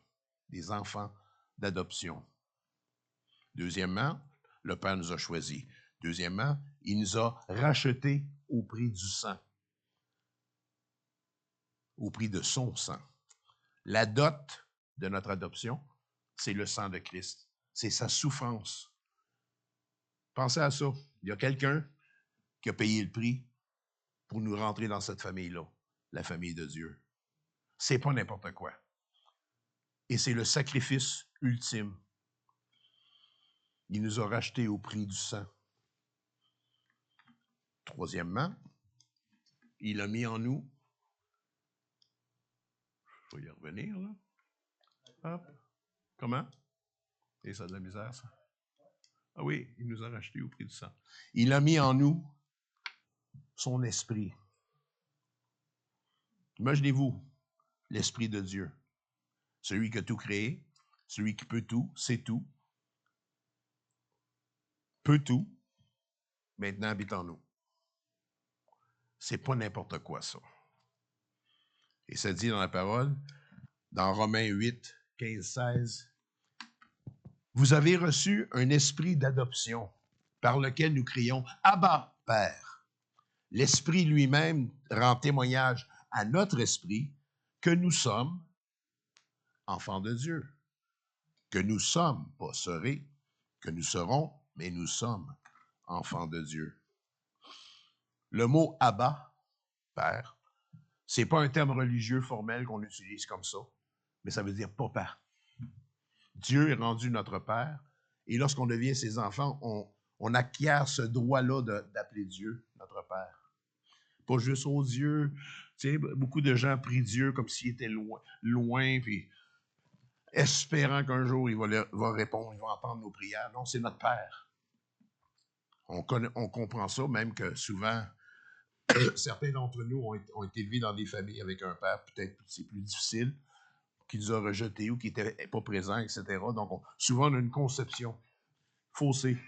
Des enfants d'adoption. Deuxièmement, le Père nous a choisis. Deuxièmement, il nous a rachetés au prix du sang. Au prix de son sang. La dot de notre adoption, c'est le sang de Christ. C'est sa souffrance. Pensez à ça. Il y a quelqu'un qui a payé le prix pour nous rentrer dans cette famille-là, la famille de Dieu. C'est pas n'importe quoi. Et c'est le sacrifice ultime. Il nous a rachetés au prix du sang. Troisièmement, il a mis en nous, je vais y revenir, là. Hop. Comment? Et ça a de la misère, ça? Ah oui, il nous a rachetés au prix du sang. Il a mis en nous son esprit. Imaginez-vous l'esprit de Dieu. Celui qui a tout créé, celui qui peut tout, sait tout, peut tout, maintenant habite en nous. C'est pas n'importe quoi, ça. Et ça dit dans la parole, dans Romains 8, 15, 16, « Vous avez reçu un esprit d'adoption par lequel nous crions « Abba, Père ». L'Esprit lui-même rend témoignage à notre esprit que nous sommes enfants de Dieu. Que nous sommes, pas serez, que nous serons, mais nous sommes enfants de Dieu. Le mot « Abba », Père, c'est pas un terme religieux formel qu'on utilise comme ça, mais ça veut dire papa. Dieu est rendu notre Père, et lorsqu'on devient ses enfants, on acquiert ce droit-là d'appeler Dieu notre Père. Pas juste au Dieu. Tu sais, beaucoup de gens prient Dieu comme s'il était loin, puis espérant qu'un jour il va répondre, il va entendre nos prières. Non, c'est notre Père. On comprend ça, même que souvent, certains d'entre nous ont été élevés dans des familles avec un père, peut-être c'est plus difficile, qui nous a rejetés ou qui n'était pas présent, etc. Donc, souvent, on a une conception faussée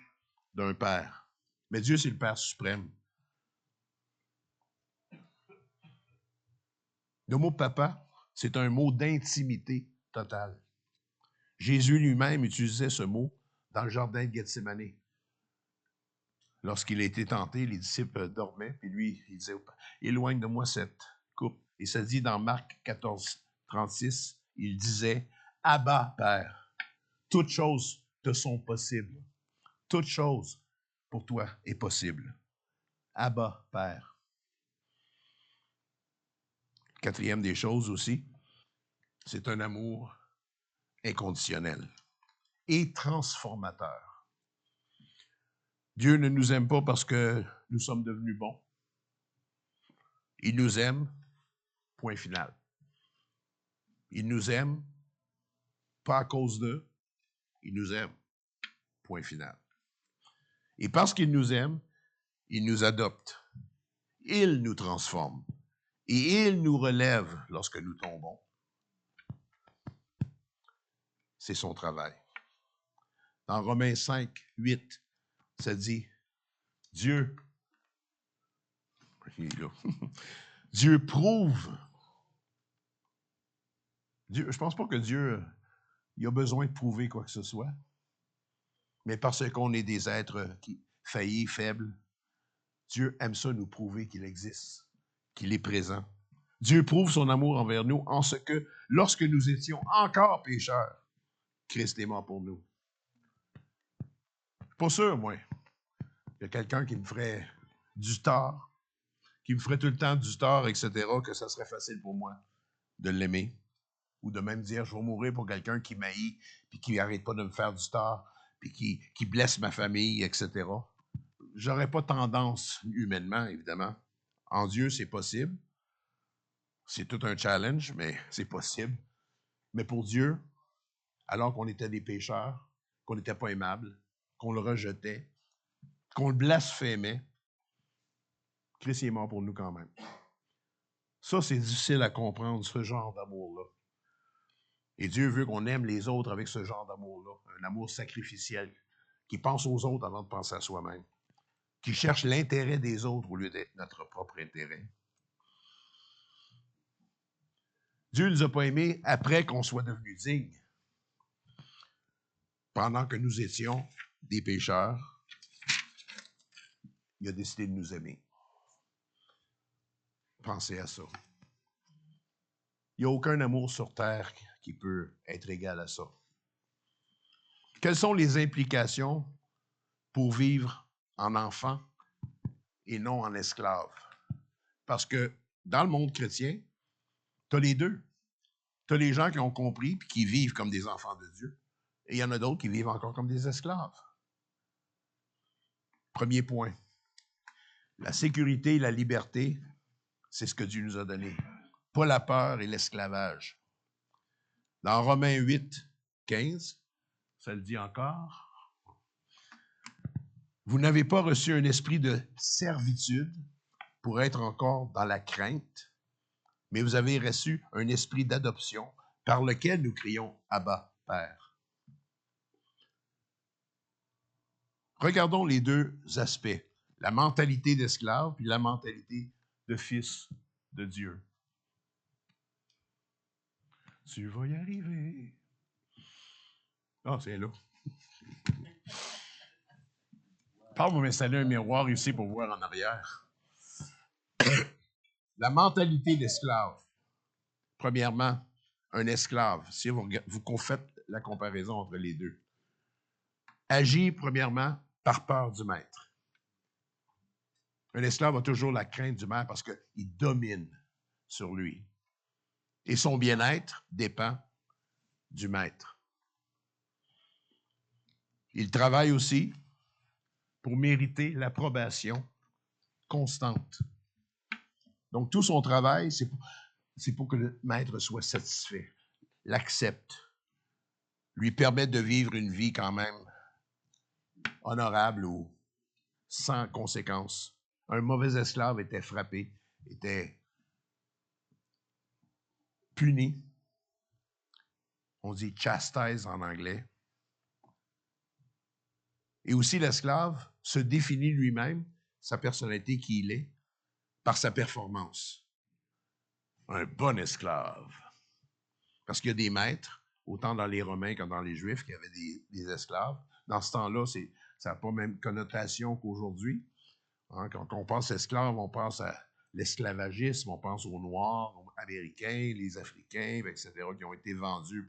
d'un père. Mais Dieu, c'est le Père suprême. Le mot papa, c'est un mot d'intimité totale. Jésus lui-même utilisait ce mot dans le jardin de Gethsémani. Lorsqu'il a été tenté, les disciples dormaient, puis lui, il disait « Éloigne de moi cette coupe ». Et ça dit dans Marc 14, 36, il disait « Abba, Père, toutes choses te sont possibles. Toute chose pour toi est possible. Abba, Père. » Quatrième des choses aussi, c'est un amour inconditionnel et transformateur. Dieu ne nous aime pas parce que nous sommes devenus bons. Il nous aime, point final. Il nous aime, pas à cause d'eux, il nous aime, point final. Et parce qu'il nous aime, il nous adopte. Il nous transforme. Et il nous relève lorsque nous tombons. C'est son travail. Dans Romains 5, 8, ça dit, Dieu, Dieu prouve Je ne pense pas que Dieu il a besoin de prouver quoi que ce soit, mais parce qu'on est des êtres faillis, faibles, Dieu aime ça nous prouver qu'il existe, qu'il est présent. Dieu prouve son amour envers nous en ce que, lorsque nous étions encore pécheurs, Christ est mort pour nous. Pas sûr, moi. Il y a quelqu'un qui me ferait du tort, qui me ferait tout le temps du tort, etc., que ça serait facile pour moi de l'aimer. Ou de même dire, je vais mourir pour quelqu'un qui m'haït, puis qui n'arrête pas de me faire du tort, puis qui blesse ma famille, etc. J'aurais pas tendance, humainement, évidemment. En Dieu, c'est possible. C'est tout un challenge, mais c'est possible. Mais pour Dieu, alors qu'on était des pécheurs, qu'on n'était pas aimables, qu'on le rejetait, qu'on le blasphémait, Christ est mort pour nous quand même. Ça, c'est difficile à comprendre, ce genre d'amour-là. Et Dieu veut qu'on aime les autres avec ce genre d'amour-là, un amour sacrificiel, qui pense aux autres avant de penser à soi-même, qui cherche l'intérêt des autres au lieu d'être notre propre intérêt. Dieu ne nous a pas aimés après qu'on soit devenus dignes. Pendant que nous étions des pécheurs, il a décidé de nous aimer. Pensez à ça. Il n'y a aucun amour sur terre qui peut être égal à ça. Quelles sont les implications pour vivre en enfant et non en esclave? Parce que dans le monde chrétien, tu as les deux. Tu as les gens qui ont compris et qui vivent comme des enfants de Dieu. Et il y en a d'autres qui vivent encore comme des esclaves. Premier point. La sécurité et la liberté, c'est ce que Dieu nous a donné. Pas la peur et l'esclavage. Dans Romains 8, 15, ça le dit encore. Vous n'avez pas reçu un esprit de servitude pour être encore dans la crainte, mais vous avez reçu un esprit d'adoption par lequel nous crions Abba, Père. Regardons les deux aspects, la mentalité d'esclave et la mentalité de fils de Dieu. Tu vas y arriver. Ah, c'est là. Paul va m'installer un miroir ici pour voir en arrière. La mentalité d'esclave. Premièrement, un esclave, si vous faites la comparaison entre les deux, agit premièrement par peur du maître. Un esclave a toujours la crainte du maître parce qu'il domine sur lui. Et son bien-être dépend du maître. Il travaille aussi pour mériter l'approbation constante. Donc, tout son travail, c'est pour que le maître soit satisfait, l'accepte, lui permette de vivre une vie quand même honorable ou sans conséquences. Un mauvais esclave était frappé, était puni. On dit chastise en anglais. Et aussi, l'esclave se définit lui-même, sa personnalité qui il est, par sa performance. Un bon esclave. Parce qu'il y a des maîtres, autant dans les Romains que dans les Juifs, qui avaient des esclaves. Dans ce temps-là, ça n'a pas la même connotation qu'aujourd'hui. Hein, quand on pense esclave, on pense à l'esclavagisme, on pense aux Noirs américains, les Africains, etc., qui ont été vendus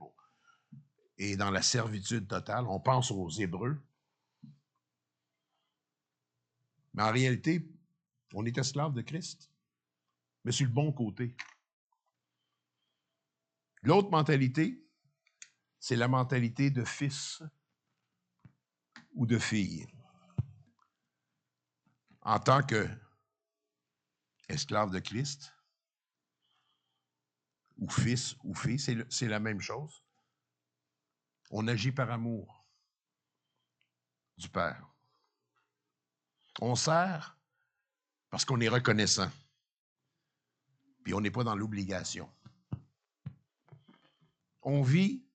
et dans la servitude totale. On pense aux Hébreux. Mais en réalité, on est esclave de Christ, mais sur le bon côté. L'autre mentalité, c'est la mentalité de fils ou de fille. En tant qu'esclave de Christ, ou fils ou fille, c'est la même chose. On agit par amour du Père. On sert parce qu'on est reconnaissant. Puis on n'est pas dans l'obligation. On vit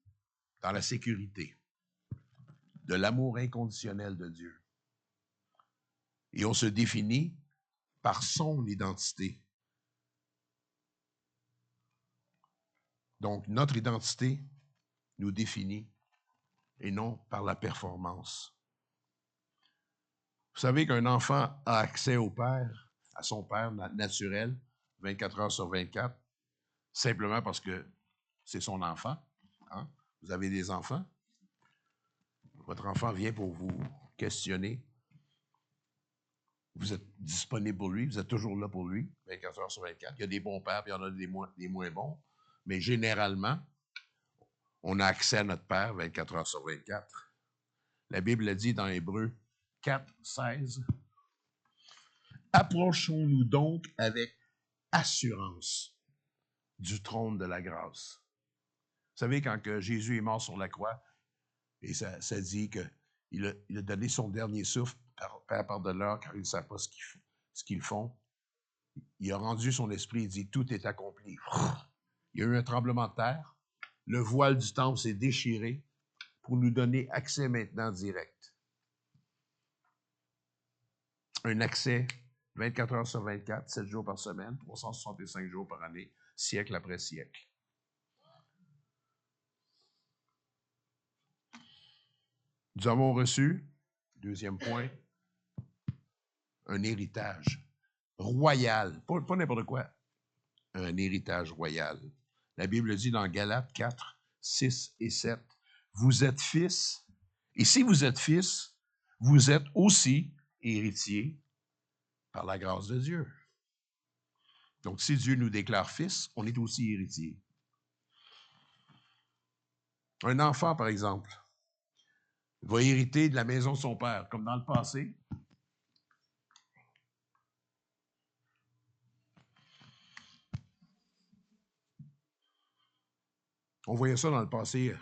dans la sécurité de l'amour inconditionnel de Dieu. Et on se définit par son identité. Donc, notre identité nous définit et non par la performance. Vous savez qu'un enfant a accès au père, à son père naturel, 24 heures sur 24, simplement parce que c'est son enfant. Hein? Vous avez des enfants? Votre enfant vient pour vous questionner. Vous êtes disponible pour lui, vous êtes toujours là pour lui, 24 heures sur 24. Il y a des bons pères, puis il y en a des moins bons. Mais généralement, on a accès à notre Père 24 heures sur 24. La Bible le dit dans Hébreux 4, 16. Approchons-nous donc avec assurance du trône de la grâce. Vous savez, quand que Jésus est mort sur la croix, et ça dit qu'il a donné son dernier souffle, Père, pardonne-leur, car ils ne savent pas ce qu'ils font. Il a rendu son esprit, il dit, tout est accompli. Il y a eu un tremblement de terre, le voile du temple s'est déchiré pour nous donner accès maintenant direct. Un accès 24 heures sur 24, 7 jours par semaine, 365 jours par année, siècle après siècle. Nous avons reçu, deuxième point, un héritage royal, pas n'importe quoi, un héritage royal. La Bible dit dans Galates 4, 6 et 7, vous êtes fils, et si vous êtes fils, vous êtes aussi héritier par la grâce de Dieu. Donc, si Dieu nous déclare fils, on est aussi héritier. Un enfant, par exemple, va hériter de la maison de son père, comme dans le passé. On voyait ça dans le passé.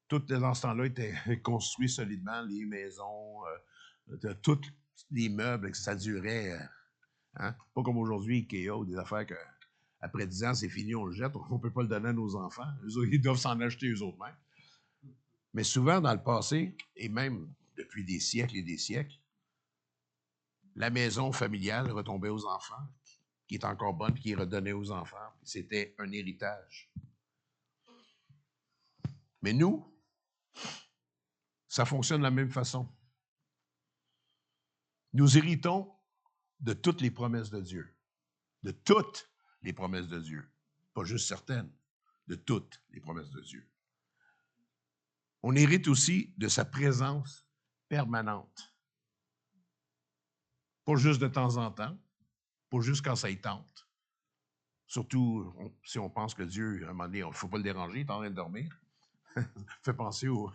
Tout dans ce temps-là était construit solidement, les maisons, tous les meubles, ça durait. Hein? Pas comme aujourd'hui, Ikea ou des affaires que après 10 ans, c'est fini, on le jette, on ne peut pas le donner à nos enfants. Ils doivent s'en acheter eux-mêmes. Mais souvent, dans le passé, et même depuis des siècles et des siècles, la maison familiale retombait aux enfants, qui est encore bonne, qui est redonnée aux enfants. C'était un héritage. Mais nous, ça fonctionne de la même façon. Nous héritons de toutes les promesses de Dieu. De toutes les promesses de Dieu. Pas juste certaines, de toutes les promesses de Dieu. On hérite aussi de sa présence permanente. Pas juste de temps en temps, pas juste quand ça y tente. Surtout si on pense que Dieu, à un moment donné, il ne faut pas le déranger, il est en train de dormir. Fait penser au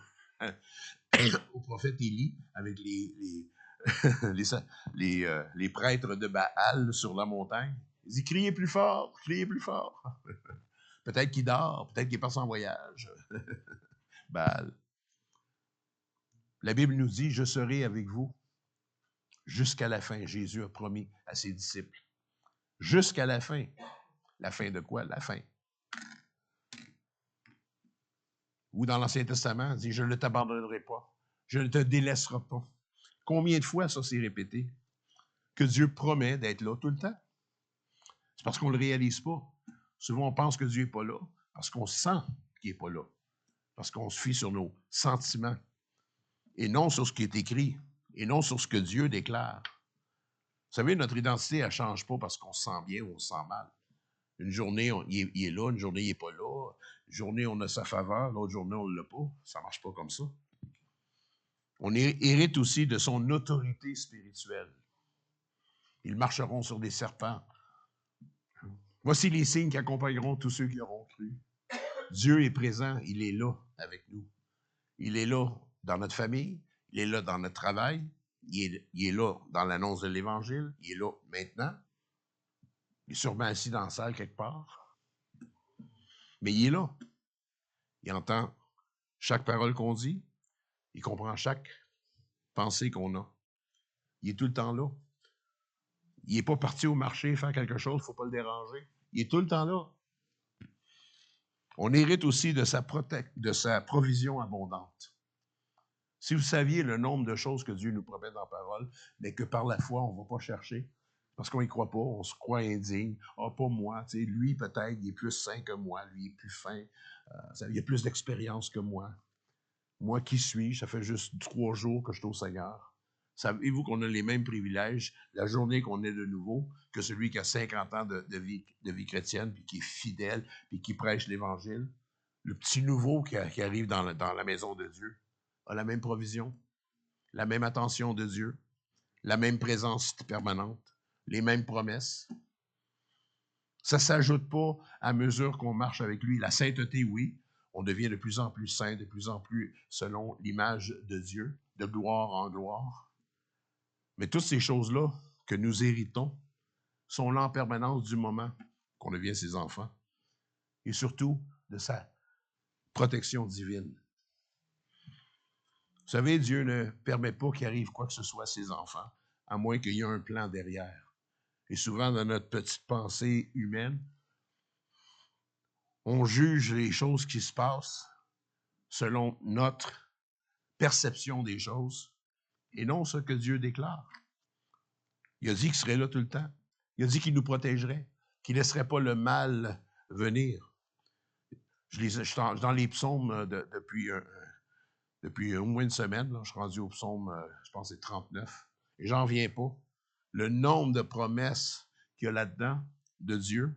prophète Élie avec les prêtres de Baal sur la montagne. Il dit, criez plus fort, criez plus fort. Peut-être qu'il dort, peut-être qu'il est parti en voyage. Baal. La Bible nous dit, je serai avec vous jusqu'à la fin. Jésus a promis à ses disciples. Jusqu'à la fin. La fin de quoi? La fin. Ou dans l'Ancien Testament, il dit, je ne t'abandonnerai pas. Je ne te délaisserai pas. Combien de fois ça s'est répété? Que Dieu promet d'être là tout le temps. C'est parce qu'on ne le réalise pas. Souvent, on pense que Dieu n'est pas là parce qu'on sent qu'il n'est pas là. Parce qu'on se fie sur nos sentiments et non sur ce qui est écrit et non sur ce que Dieu déclare. Vous savez, notre identité, elle ne change pas parce qu'on se sent bien ou on se sent mal. Une journée, il est là, une journée, il n'est pas là. Une journée, on a sa faveur, l'autre journée, on ne l'a pas. Ça ne marche pas comme ça. On hérite aussi de son autorité spirituelle. Ils marcheront sur des serpents. Voici les signes qui accompagneront tous ceux qui auront cru. Dieu est présent, il est là avec nous. Il est là dans notre famille, il est là dans notre travail, il est là dans l'annonce de l'Évangile, il est là maintenant. Il est sûrement assis dans la salle quelque part. Mais il est là. Il entend chaque parole qu'on dit, il comprend chaque pensée qu'on a. Il est tout le temps là. Il n'est pas parti au marché faire quelque chose, il ne faut pas le déranger. Il est tout le temps là. On hérite aussi de sa provision abondante. Si vous saviez le nombre de choses que Dieu nous promet dans la parole, mais que par la foi, on ne va pas chercher, Parce qu'on n'y croit pas, on se croit indigne. Ah, pas moi, tu sais, lui peut-être, il est plus sain que moi, lui il est plus fin, il a plus d'expérience que moi. Moi, qui suis-je? Ça fait juste 3 jours que je suis au Seigneur. Savez-vous qu'on a les mêmes privilèges la journée qu'on est de nouveau que celui qui a 50 ans de vie chrétienne, puis qui est fidèle, puis qui prêche l'Évangile? Le petit nouveau qui arrive dans la maison de Dieu a la même provision, la même attention de Dieu, la même présence permanente, les mêmes promesses. Ça ne s'ajoute pas à mesure qu'on marche avec lui. La sainteté, oui, on devient de plus en plus saint, de plus en plus selon l'image de Dieu, de gloire en gloire. Mais toutes ces choses-là que nous héritons sont là en permanence du moment qu'on devient ses enfants et surtout de sa protection divine. Vous savez, Dieu ne permet pas qu'il arrive quoi que ce soit à ses enfants, à moins qu'il y ait un plan derrière. Et souvent, dans notre petite pensée humaine, on juge les choses qui se passent selon notre perception des choses et non ce que Dieu déclare. Il a dit qu'il serait là tout le temps. Il a dit qu'il nous protégerait, qu'il ne laisserait pas le mal venir. Je suis dans les psaumes depuis au moins une semaine. Là, je suis rendu au psaume, je pense que c'est 39. Et j'en viens pas. Le nombre de promesses qu'il y a là-dedans de Dieu,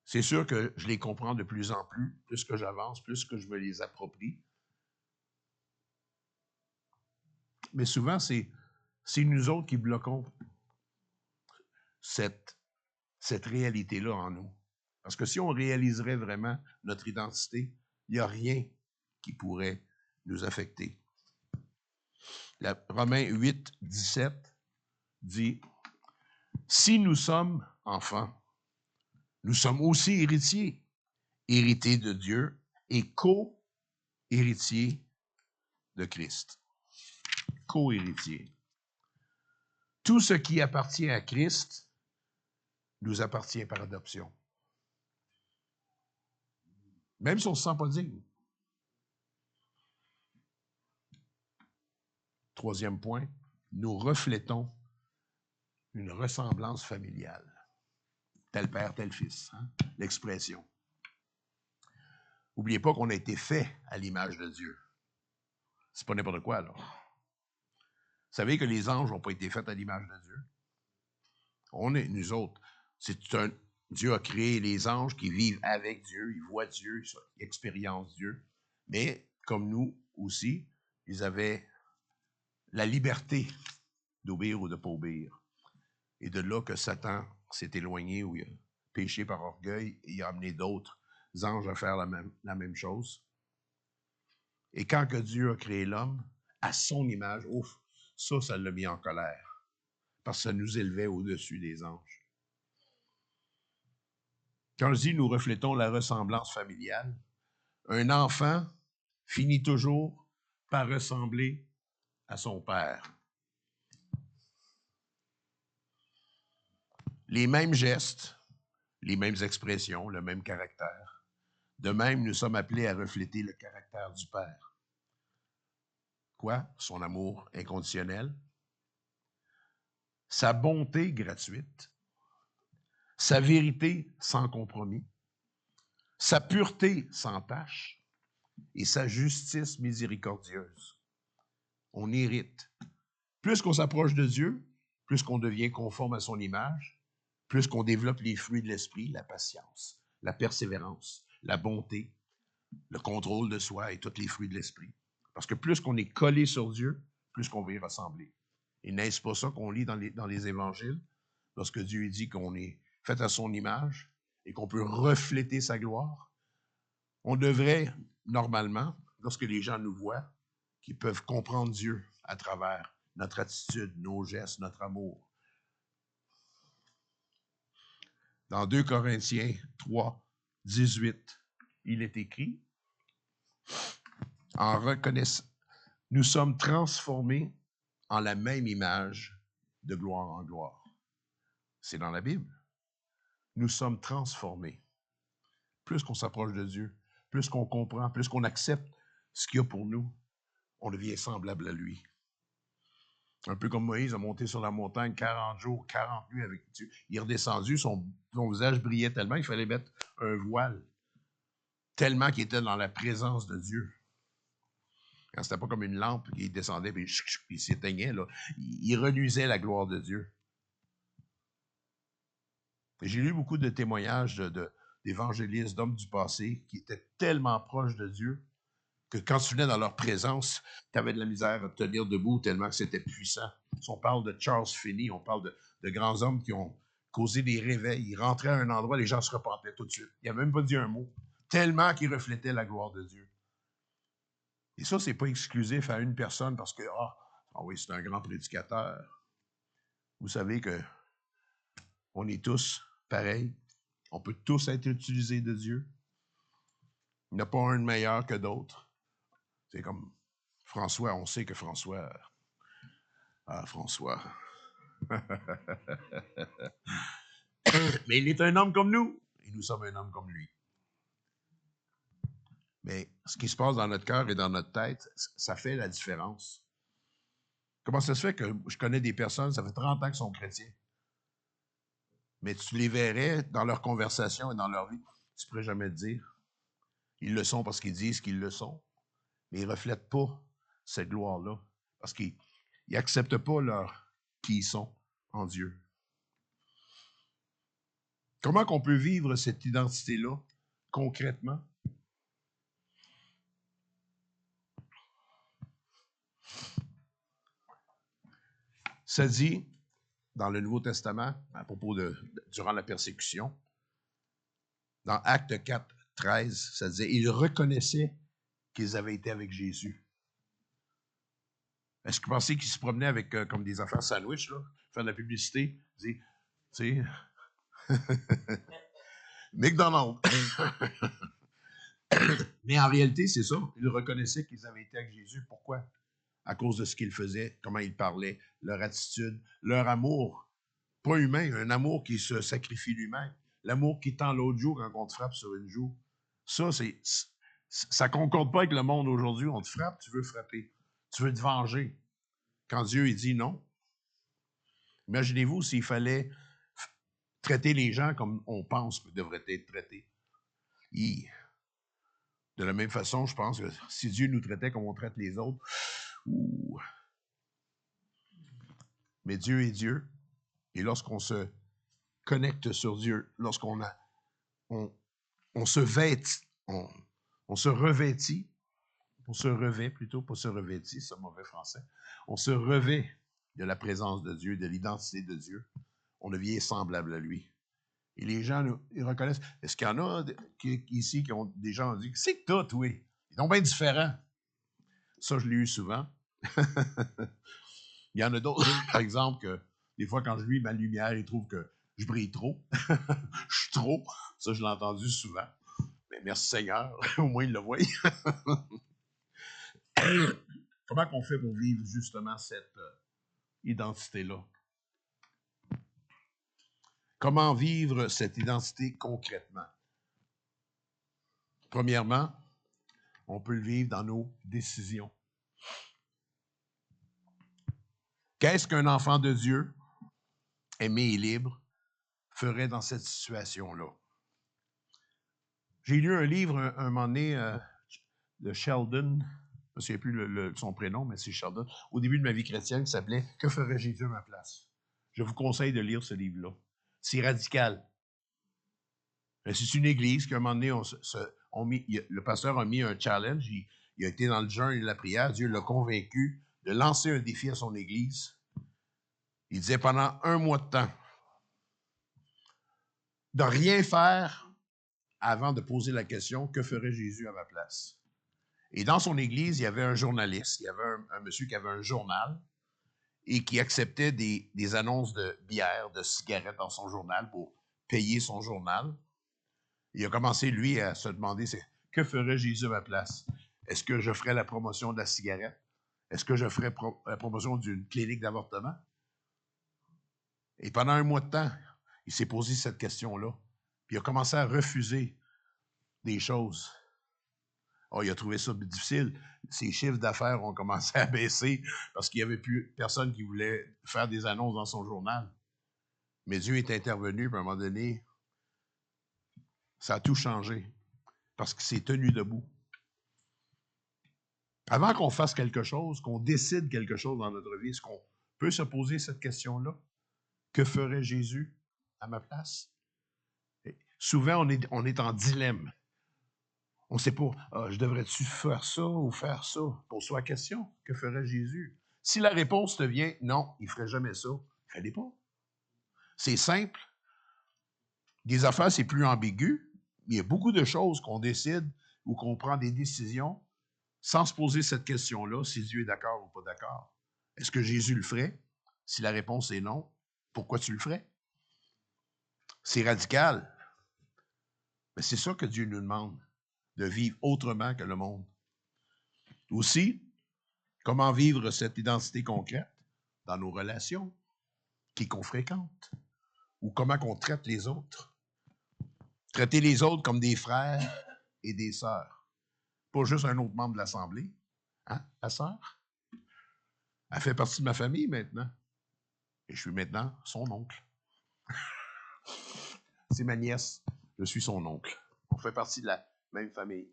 c'est sûr que je les comprends de plus en plus que j'avance, plus que je me les approprie. Mais souvent, c'est nous autres qui bloquons cette réalité-là en nous. Parce que si on réaliserait vraiment notre identité, il n'y a rien qui pourrait nous affecter. Romains 8, 17 dit « Si nous sommes enfants, nous sommes aussi héritiers, héritiers de Dieu et co-héritiers de Christ. » Co-héritiers. Tout ce qui appartient à Christ nous appartient par adoption. Même si on ne se sent pas digne. Troisième point, nous reflétons une ressemblance familiale. Tel père, tel fils, hein? L'expression. N'oubliez pas qu'on a été fait à l'image de Dieu. C'est pas n'importe quoi, là. Vous savez que les anges n'ont pas été faits à l'image de Dieu? On est, nous autres, Dieu a créé les anges qui vivent avec Dieu, ils voient Dieu, ils expériencent Dieu. Mais, comme nous aussi, ils avaient la liberté d'obéir ou de ne pas obéir. Et de là que Satan s'est éloigné ou il a péché par orgueil et il a amené d'autres anges à faire la même chose. Et quand que Dieu a créé l'homme, à son image, ouf, ça l'a mis en colère. Parce que ça nous élevait au-dessus des anges. Quand je dis nous reflétons la ressemblance familiale, un enfant finit toujours par ressembler à son père. Les mêmes gestes, les mêmes expressions, le même caractère. De même, nous sommes appelés à refléter le caractère du Père. Quoi? Son amour inconditionnel, sa bonté gratuite, sa vérité sans compromis, sa pureté sans tache et sa justice miséricordieuse. On hérite. Plus qu'on s'approche de Dieu, plus qu'on devient conforme à son image, plus qu'on développe les fruits de l'esprit, la patience, la persévérance, la bonté, le contrôle de soi et tous les fruits de l'esprit. Parce que plus qu'on est collé sur Dieu, plus qu'on va y ressembler. Et n'est-ce pas ça qu'on lit dans les évangiles, lorsque Dieu dit qu'on est fait à son image et qu'on peut refléter sa gloire? On devrait, normalement, lorsque les gens nous voient, qu'ils peuvent comprendre Dieu à travers notre attitude, nos gestes, notre amour. Dans 2 Corinthiens 3, 18, il est écrit, en reconnaissant, nous sommes transformés en la même image de gloire en gloire. C'est dans la Bible. Nous sommes transformés. Plus qu'on s'approche de Dieu, plus qu'on comprend, plus qu'on accepte ce qu'il y a pour nous, on devient semblable à lui. Un peu comme Moïse a monté sur la montagne 40 jours, 40 nuits avec Dieu. Il est redescendu, son visage brillait tellement, il fallait mettre un voile. Tellement qu'il était dans la présence de Dieu. C'était pas comme une lampe qui descendait puis il s'éteignait. Là. Il reluisait la gloire de Dieu. J'ai lu beaucoup de témoignages d'évangélistes, d'hommes du passé qui étaient tellement proches de Dieu que quand tu venais dans leur présence, tu avais de la misère à te tenir debout tellement que c'était puissant. Si on parle de Charles Finney, on parle de grands hommes qui ont causé des réveils. Ils rentraient à un endroit, les gens se repentaient tout de suite. Il n'avait même pas dit un mot. Tellement qu'ils reflétaient la gloire de Dieu. Et ça, c'est pas exclusif à une personne parce que, ah oui, c'est un grand prédicateur. Vous savez que on est tous pareils. On peut tous être utilisés de Dieu. Il n'y en a pas un de meilleur que d'autres. C'est comme François, on sait que François... Ah, François. Mais il est un homme comme nous. Et nous sommes un homme comme lui. Mais ce qui se passe dans notre cœur et dans notre tête, ça fait la différence. Comment ça se fait que je connais des personnes, ça fait 30 ans qu'ils sont chrétiens, mais tu les verrais dans leur conversation et dans leur vie, tu ne pourrais jamais te dire. Ils le sont parce qu'ils disent qu'ils le sont, mais ils ne reflètent pas cette gloire-là, parce qu'ils n'acceptent pas qui ils sont en Dieu. Comment qu'on peut vivre cette identité-là concrètement? Ça dit, dans le Nouveau Testament, à propos durant la persécution, dans Actes 4, 13, ça disait, ils reconnaissaient qu'ils avaient été avec Jésus. Est-ce que vous pensez qu'ils se promenaient avec comme des affaires sandwich, là, faire de la publicité, tu sais, McDonald's. Mais en réalité, c'est ça. Ils reconnaissaient qu'ils avaient été avec Jésus. Pourquoi? À cause de ce qu'ils faisaient, comment ils parlaient, leur attitude, leur amour. Pas humain, un amour qui se sacrifie lui-même. L'amour qui tend l'autre joue quand on te frappe sur une joue. Ça, ça concorde pas avec le monde aujourd'hui. On te frappe, tu veux frapper. Tu veux te venger. Quand Dieu il dit non. Imaginez-vous s'il fallait traiter les gens comme on pense qu'ils devraient être traités. De la même façon, je pense que si Dieu nous traitait comme on traite les autres, mais Dieu est Dieu. Et lorsqu'on se connecte sur Dieu, lorsqu'on se vêtit, on se revêtit, on se revêt plutôt, pas se revêtit, c'est un mauvais français, on se revêt de la présence de Dieu, de l'identité de Dieu, on devient semblable à lui. Et les gens, ils reconnaissent. Est-ce qu'il y en a ici qui ont des gens qui ont dit, c'est que toi, toi? Ils sont bien différents. Ça, je l'ai eu souvent. Il y en a d'autres, par exemple, que des fois, quand je lis ma lumière, ils trouvent que je brille trop. Je suis trop. Ça, je l'ai entendu souvent. Mais merci Seigneur, au moins, ils le voient. Comment qu'on fait pour vivre justement cette identité-là? Comment vivre cette identité concrètement? Premièrement, on peut le vivre dans nos décisions. Qu'est-ce qu'un enfant de Dieu, aimé et libre, ferait dans cette situation-là? J'ai lu un livre un moment donné de Sheldon, je ne me souviens plus son prénom, mais c'est Sheldon, au début de ma vie chrétienne, qui s'appelait « Que ferait Jésus à ma place ?» Je vous conseille de lire ce livre-là. C'est radical. C'est une église qu'à un moment donné, le pasteur a mis un challenge, il a été dans le jeûne et la prière, Dieu l'a convaincu de lancer un défi à son église. Il disait pendant 1 mois de temps, de rien faire avant de poser la question « Que ferait Jésus à ma place? » Et dans son église, il y avait un journaliste, il y avait un monsieur qui avait un journal et qui acceptait des annonces de bière, de cigarettes dans son journal pour payer son journal. Il a commencé, lui, à se demander « Que ferait Jésus à ma place? Est-ce que je ferais la promotion de la cigarette? Est-ce que je ferais la promotion d'une clinique d'avortement? » Et pendant 1 mois de temps, il s'est posé cette question-là. Puis il a commencé à refuser des choses. Oh, il a trouvé ça difficile. Ses chiffres d'affaires ont commencé à baisser parce qu'il n'y avait plus personne qui voulait faire des annonces dans son journal. Mais Dieu est intervenu, puis à un moment donné, ça a tout changé parce qu'il s'est tenu debout. Avant qu'on fasse quelque chose, qu'on décide quelque chose dans notre vie, est-ce qu'on peut se poser cette question-là? Que ferait Jésus à ma place? Et souvent, on est en dilemme. On ne sait pas, je devrais-tu faire ça ou faire ça? Pose-toi la question, que ferait Jésus? Si la réponse te vient, non, il ne ferait jamais ça, fais-les pas. C'est simple. Des affaires, c'est plus ambigu. Il y a beaucoup de choses qu'on décide ou qu'on prend des décisions sans se poser cette question-là, si Dieu est d'accord ou pas d'accord. Est-ce que Jésus le ferait? Si la réponse est non, pourquoi tu le ferais? C'est radical. Mais c'est ça que Dieu nous demande, de vivre autrement que le monde. Aussi, comment vivre cette identité concrète dans nos relations, qui qu'on fréquente, ou comment qu'on traite les autres. Traiter les autres comme des frères et des sœurs. Pas juste un autre membre de l'Assemblée. Hein, la sœur? Elle fait partie de ma famille maintenant. Et je suis maintenant son oncle. C'est ma nièce. Je suis son oncle. On fait partie de la même famille.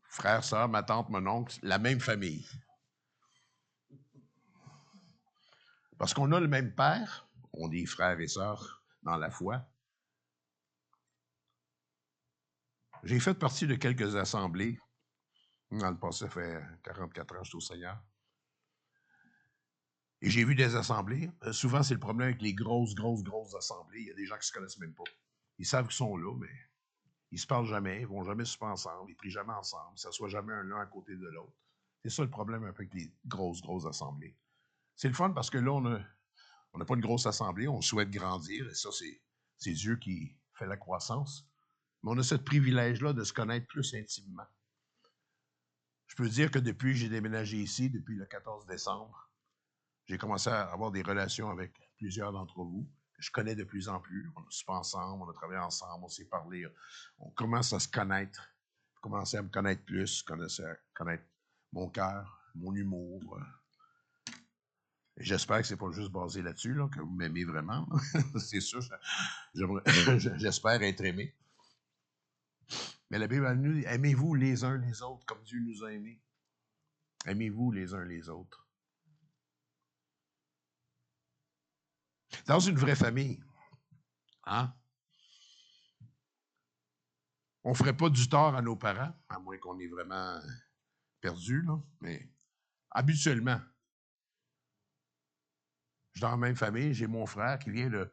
Frère, sœur, ma tante, mon oncle, la même famille. Parce qu'on a le même père, on est frères et sœurs dans la foi. J'ai fait partie de quelques assemblées. Dans le passé, ça fait 44 ans que je suis au Seigneur. Et j'ai vu des assemblées. Souvent, c'est le problème avec les grosses assemblées. Il y a des gens qui ne se connaissent même pas. Ils savent qu'ils sont là, mais ils ne se parlent jamais, ils ne vont jamais souper ensemble, ils ne prient jamais ensemble, ils ne s'assoient jamais l'un à côté de l'autre. C'est ça le problème un peu avec les grosses assemblées. C'est le fun parce que là, on n'a pas une grosse assemblée, on souhaite grandir, et ça, c'est Dieu qui fait la croissance. Mais on a ce privilège-là de se connaître plus intimement. Je peux dire que depuis que j'ai déménagé ici, depuis le 14 décembre, j'ai commencé à avoir des relations avec plusieurs d'entre vous. Je connais de plus en plus. On a soupé ensemble, on a travaillé ensemble, on s'est parlé. On commence à se connaître. J'ai commencé à me connaître plus, commencer à connaître mon cœur, mon humour. Et j'espère que c'est pas juste basé là-dessus, là, que vous m'aimez vraiment. C'est sûr, j'espère être aimé. Mais la Bible nous dit, aimez-vous les uns les autres comme Dieu nous a aimés. Aimez-vous les uns les autres. Dans une vraie famille, hein? On ne ferait pas du tort à nos parents, à moins qu'on ait vraiment perdu, là, mais habituellement, je suis dans la même famille, j'ai mon frère qui vient de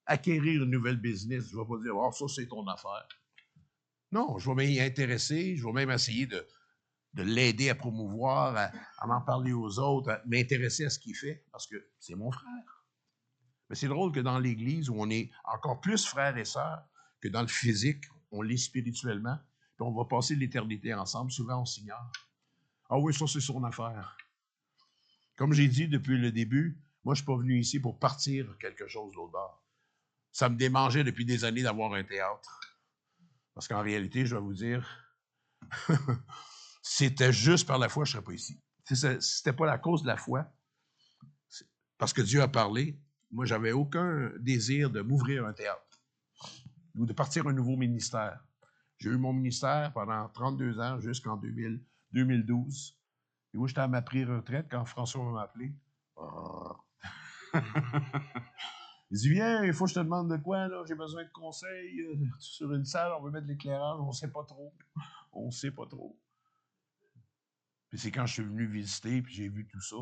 acquérir une nouvelle business. Je ne vais pas dire, oh, ça, c'est ton affaire. Non, je vais m'y intéresser, je vais même essayer de l'aider à promouvoir, à en parler aux autres, à m'intéresser à ce qu'il fait, parce que c'est mon frère. Mais c'est drôle que dans l'Église, où on est encore plus frères et sœurs que dans le physique, on l'est spirituellement, puis on va passer l'éternité ensemble, souvent on s'ignore. Ah oui, ça c'est son affaire. Comme j'ai dit depuis le début, moi je ne suis pas venu ici pour partir quelque chose d'autre bord. Ça me démangeait depuis des années d'avoir un théâtre. Parce qu'en réalité, je vais vous dire, c'était juste par la foi, je ne serais pas ici. Si ce n'était pas la cause de la foi, parce que Dieu a parlé, moi, j'avais aucun désir de m'ouvrir un théâtre ou de partir un nouveau ministère. J'ai eu mon ministère pendant 32 ans jusqu'en 2012. Et où j'étais à ma pré-retraite quand François m'a appelé. Oh. Il dit, viens, il faut que je te demande de quoi, là? J'ai besoin de conseils sur une salle, on veut mettre de l'éclairage, on ne sait pas trop. On ne sait pas trop. Puis c'est quand je suis venu visiter, puis j'ai vu tout ça.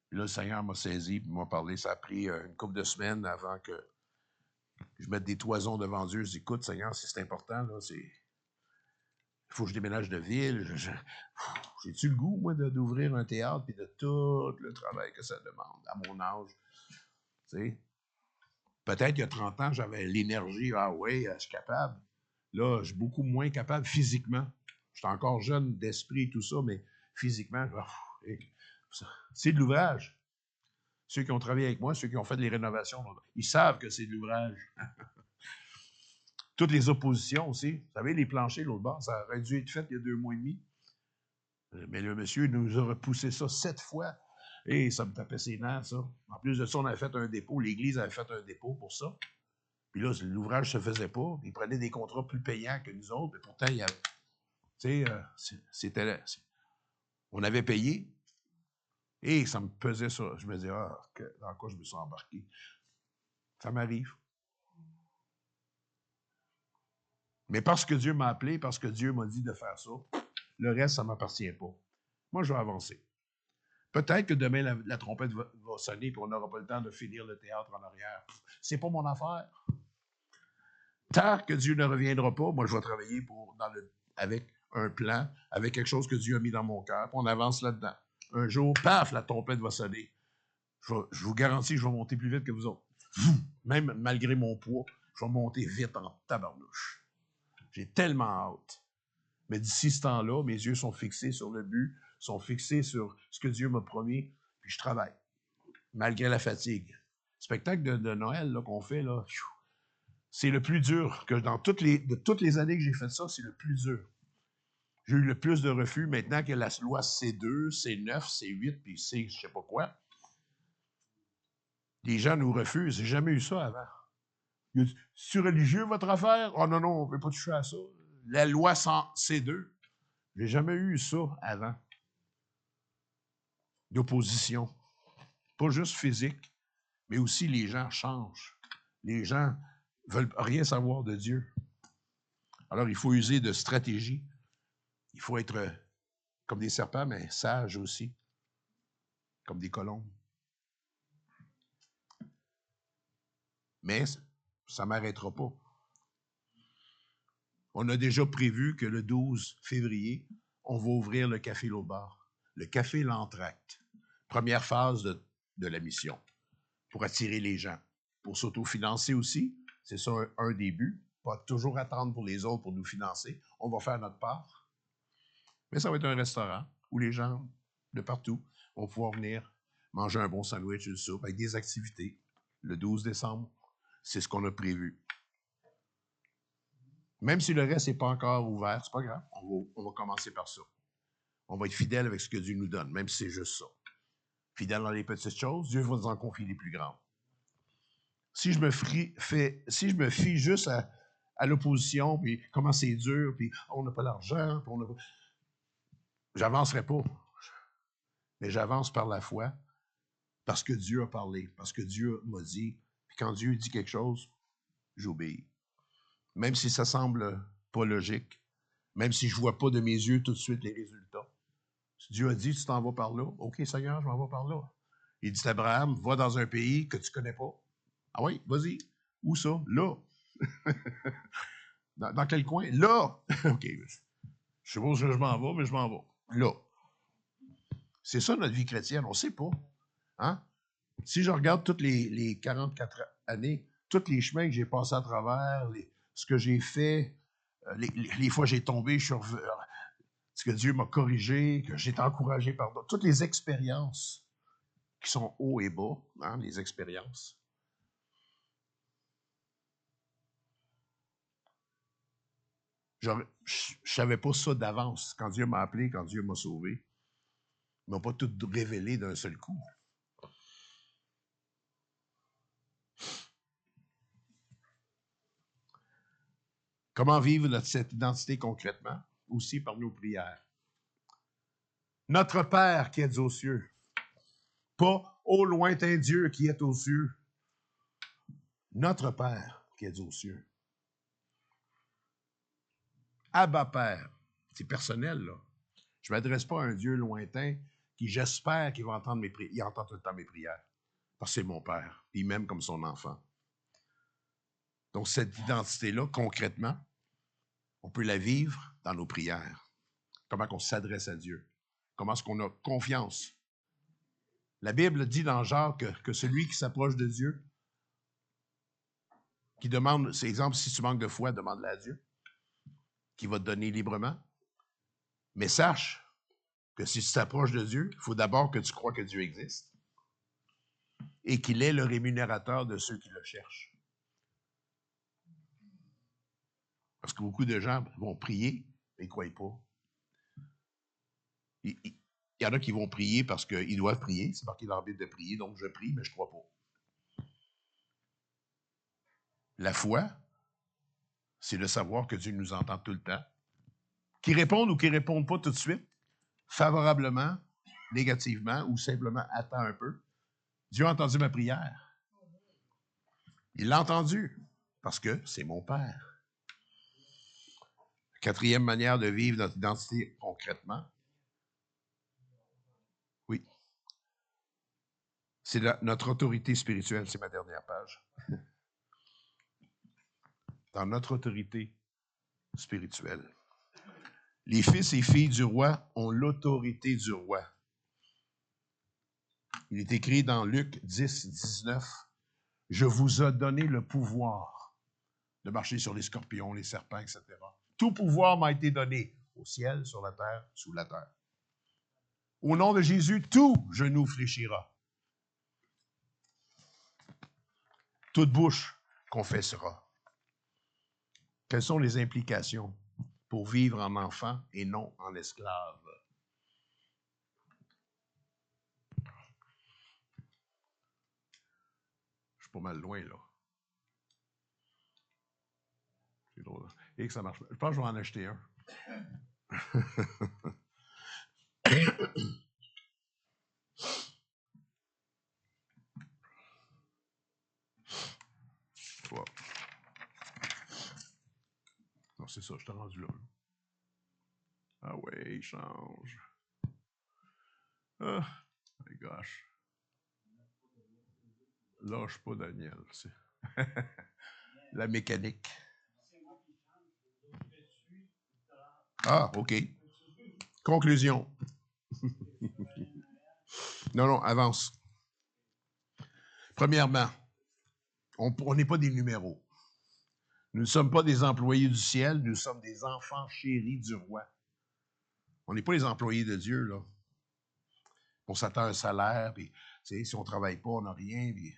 Puis là, le Seigneur m'a saisi, puis m'a parlé. Ça a pris une couple de semaines avant que je mette des toisons devant Dieu. Je dis, écoute, Seigneur, c'est important, là, il faut que je déménage de ville. J'ai-tu le goût, moi, d'ouvrir un théâtre et de tout le travail que ça demande à mon âge? Tu sais? Peut-être il y a 30 ans, j'avais l'énergie. Ah oui, je suis capable. Là, je suis beaucoup moins capable physiquement. Je suis encore jeune d'esprit et tout ça, mais physiquement, c'est de l'ouvrage. Ceux qui ont travaillé avec moi, ceux qui ont fait les rénovations, ils savent que c'est de l'ouvrage. Toutes les oppositions aussi. Vous savez, les planchers, l'autre bord, ça aurait dû être fait il y a 2 mois et demi. Mais le monsieur nous a repoussé ça 7 fois. Et ça me tapait ses nerfs, ça. En plus de ça, on avait fait un dépôt. L'Église avait fait un dépôt pour ça. Puis là, l'ouvrage ne se faisait pas. Ils prenaient des contrats plus payants que nous autres. Mais pourtant, il y avait. Tu sais, on avait payé. Et ça me pesait ça. Je me disais, dans quoi je me suis embarqué? Ça m'arrive. Mais parce que Dieu m'a appelé, parce que Dieu m'a dit de faire ça, le reste, ça ne m'appartient pas. Moi, je vais avancer. Peut-être que demain, la trompette va sonner et on n'aura pas le temps de finir le théâtre en arrière. C'est pas mon affaire. Tant que Dieu ne reviendra pas, moi, je vais travailler avec un plan, avec quelque chose que Dieu a mis dans mon cœur, puis on avance là-dedans. Un jour, paf, la trompette va sonner. Je vous garantis que je vais monter plus vite que vous autres. Même malgré mon poids, je vais monter vite en tabarnouche. J'ai tellement hâte. Mais d'ici ce temps-là, mes yeux sont fixés sur le but, sont fixés sur ce que Dieu m'a promis, puis je travaille, malgré la fatigue. Le spectacle de Noël là, qu'on fait, là, c'est le plus dur. De toutes les années que j'ai fait ça, c'est le plus dur. J'ai eu le plus de refus maintenant que la loi C2, C9, C8, puis C je sais pas quoi. Les gens nous refusent. J'ai jamais eu ça avant. C'est religieux, votre affaire? Oh non, on ne veut pas toucher à ça. La loi C2. J'ai jamais eu ça avant. D'opposition. Pas juste physique, mais aussi les gens changent. Les gens veulent rien savoir de Dieu. Alors, il faut user de stratégie. Il faut être comme des serpents, mais sages aussi. Comme des colombes. Mais ça ne m'arrêtera pas. On a déjà prévu que le 12 février, on va ouvrir le Café L'Autre Bord. Le Café L'Entracte. Première phase de la mission. Pour attirer les gens. Pour s'autofinancer aussi. C'est ça un des buts. Pas toujours attendre pour les autres pour nous financer. On va faire notre part. Mais ça va être un restaurant où les gens de partout vont pouvoir venir manger un bon sandwich, une soupe, avec des activités. Le 12 décembre, c'est ce qu'on a prévu. Même si le reste n'est pas encore ouvert, c'est pas grave. On va commencer par ça. On va être fidèle avec ce que Dieu nous donne, même si c'est juste ça. Fidèle dans les petites choses, Dieu va nous en confier les plus grandes. Si je me fie juste à l'opposition, puis comment c'est dur, puis on n'a pas l'argent, puis on n'a pas... J'avancerai pas. Mais j'avance par la foi, parce que Dieu a parlé, parce que Dieu m'a dit. Puis quand Dieu dit quelque chose, j'obéis. Même si ça semble pas logique, même si je ne vois pas de mes yeux tout de suite les résultats. Si Dieu a dit, tu t'en vas par là, OK, Seigneur, je m'en vais par là. Il dit à Abraham, va dans un pays que tu ne connais pas. Ah oui, vas-y. Où ça? Là. dans quel coin? Là. OK. Je sais pas où je m'en vais, mais je m'en vais. Là. C'est ça notre vie chrétienne, on ne sait pas. Hein? Si je regarde toutes les 44 années, tous les chemins que j'ai passés à travers, ce que j'ai fait, les fois que j'ai tombé, ce que Dieu m'a corrigé, que j'ai été encouragé par d'autres, toutes les expériences qui sont hauts et bas, hein, les expériences. Je ne savais pas ça d'avance quand Dieu m'a appelé, quand Dieu m'a sauvé. Il ne m'a pas tout révélé d'un seul coup. Comment vivre cette identité concrètement? Aussi par nos prières. Notre Père qui est aux cieux. Pas ô lointain Dieu qui est aux cieux. Notre Père qui est aux cieux. Abba Père. C'est personnel, là. Je ne m'adresse pas à un Dieu lointain qui, j'espère, qu'il va entendre mes prières. Il entend tout le temps mes prières. Parce que c'est mon Père. Puis il m'aime comme son enfant. Donc, cette identité-là, concrètement, on peut la vivre dans nos prières. Comment on s'adresse à Dieu. Comment est-ce qu'on a confiance. La Bible dit dans Jacques que celui qui s'approche de Dieu, qui demande, c'est exemple, si tu manques de foi, demande-la à Dieu, qui va te donner librement. Mais sache que si tu t'approches de Dieu, il faut d'abord que tu crois que Dieu existe et qu'il est le rémunérateur de ceux qui le cherchent. Parce que beaucoup de gens vont prier, mais ils ne croient pas. Il y en a qui vont prier parce qu'ils doivent prier. C'est marqué dans la Bible de prier, donc je prie, mais je ne crois pas. La foi, c'est de savoir que Dieu nous entend tout le temps. Qu'ils répondent ou qu'ils ne répondent pas tout de suite, favorablement, négativement, ou simplement attends un peu. Dieu a entendu ma prière. Il l'a entendu, parce que c'est mon Père. Quatrième manière de vivre notre identité concrètement. Oui. C'est notre autorité spirituelle, c'est ma dernière page. Dans notre autorité spirituelle. Les fils et filles du roi ont l'autorité du roi. Il est écrit dans Luc 10, 19, « Je vous ai donné le pouvoir de marcher sur les scorpions, les serpents, etc. Tout pouvoir m'a été donné au ciel, sur la terre, sous la terre. Au nom de Jésus, tout genou fléchira. Toute bouche confessera. » Quelles sont les implications pour vivre en enfant et non en esclave? Je suis pas mal loin, là. C'est drôle. Et que ça marche. Je pense que je vais en acheter un. Wow. Non, c'est ça, je t'ai rendu là. Ah ouais, il change. Ah, my gosh. Lâche pas, Daniel. La mécanique. Ah, OK. Conclusion. Non, avance. Premièrement, on n'est pas des numéros. Nous ne sommes pas des employés du ciel, nous sommes des enfants chéris du roi. On n'est pas les employés de Dieu, là. On s'attend à un salaire, puis si on ne travaille pas, on n'a rien. Puis...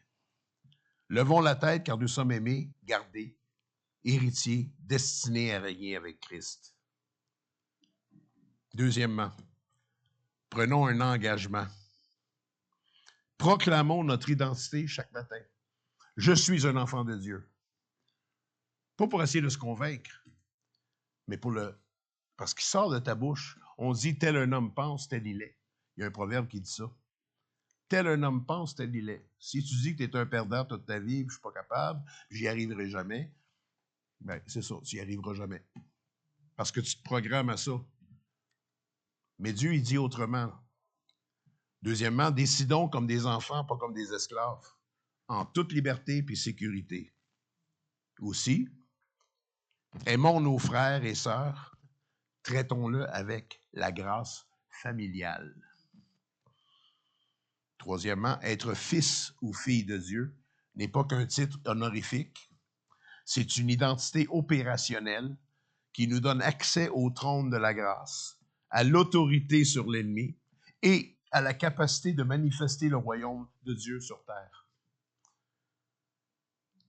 Levons la tête car nous sommes aimés, gardés, héritiers, destinés à régner avec Christ. Deuxièmement, prenons un engagement. Proclamons notre identité chaque matin. Je suis un enfant de Dieu. Pas pour essayer de se convaincre, mais parce qu'il sort de ta bouche. On dit, tel un homme pense, tel il est. Il y a un proverbe qui dit ça. Tel un homme pense, tel il est. Si tu dis que tu es un perdant toute ta vie, je ne suis pas capable, j'y arriverai jamais, bien, c'est ça, tu n'y arriveras jamais. Parce que tu te programmes à ça. Mais Dieu, il dit autrement. Deuxièmement, décidons comme des enfants, pas comme des esclaves, en toute liberté et sécurité. Aussi, aimons nos frères et sœurs, traitons-le avec la grâce familiale. Troisièmement, être fils ou fille de Dieu n'est pas qu'un titre honorifique, c'est une identité opérationnelle qui nous donne accès au trône de la grâce, à l'autorité sur l'ennemi et à la capacité de manifester le royaume de Dieu sur terre.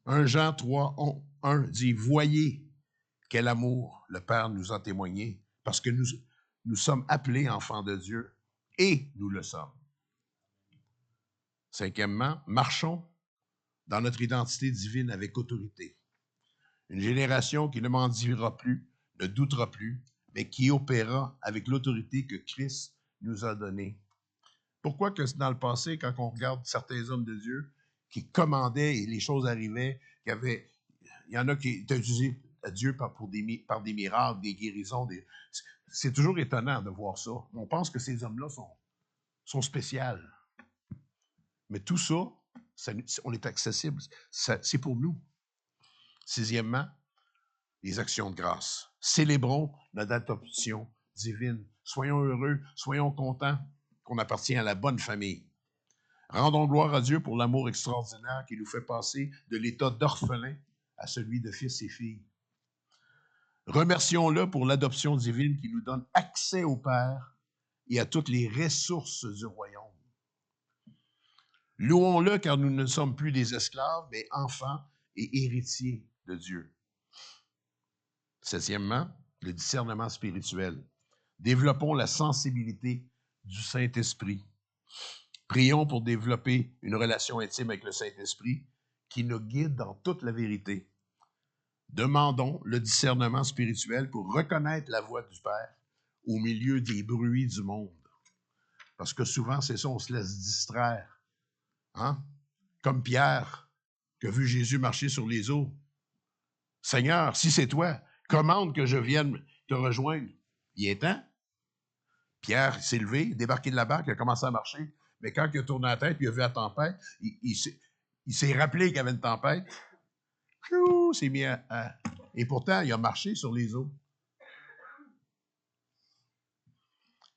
1 Jean 3, 1 dit « Voyez quel amour le Père nous a témoigné, parce que nous sommes appelés enfants de Dieu, et nous le sommes. » Cinquièmement, marchons dans notre identité divine avec autorité. Une génération qui ne mendira plus, ne doutera plus, mais qui opérera avec l'autorité que Christ nous a donnée. Pourquoi que dans le passé, quand on regarde certains hommes de Dieu qui commandaient et les choses arrivaient, il y en a qui étaient utilisés à Dieu par des miracles, des guérisons. C'est toujours étonnant de voir ça. On pense que ces hommes-là sont spéciaux. Mais tout ça, on est accessible. C'est pour nous. Sixièmement, les actions de grâce. Célébrons notre adoption divine. Soyons heureux, soyons contents qu'on appartient à la bonne famille. Rendons gloire à Dieu pour l'amour extraordinaire qui nous fait passer de l'état d'orphelin à celui de fils et filles. Remercions-le pour l'adoption divine qui nous donne accès au Père et à toutes les ressources du royaume. Louons-le car nous ne sommes plus des esclaves, mais enfants et héritiers de Dieu. Septièmement, le discernement spirituel. Développons la sensibilité du Saint-Esprit. Prions pour développer une relation intime avec le Saint-Esprit qui nous guide dans toute la vérité. Demandons le discernement spirituel pour reconnaître la voix du Père au milieu des bruits du monde. Parce que souvent, c'est ça, on se laisse distraire. Hein? Comme Pierre, qui a vu Jésus marcher sur les eaux. Seigneur, si c'est toi, commande que je vienne te rejoindre. Il est temps. Pierre s'est levé, débarqué de la barque, il a commencé à marcher. Mais quand il a tourné la tête et il a vu la tempête, il s'est rappelé qu'il y avait une tempête. S'est mis Et pourtant, il a marché sur les eaux.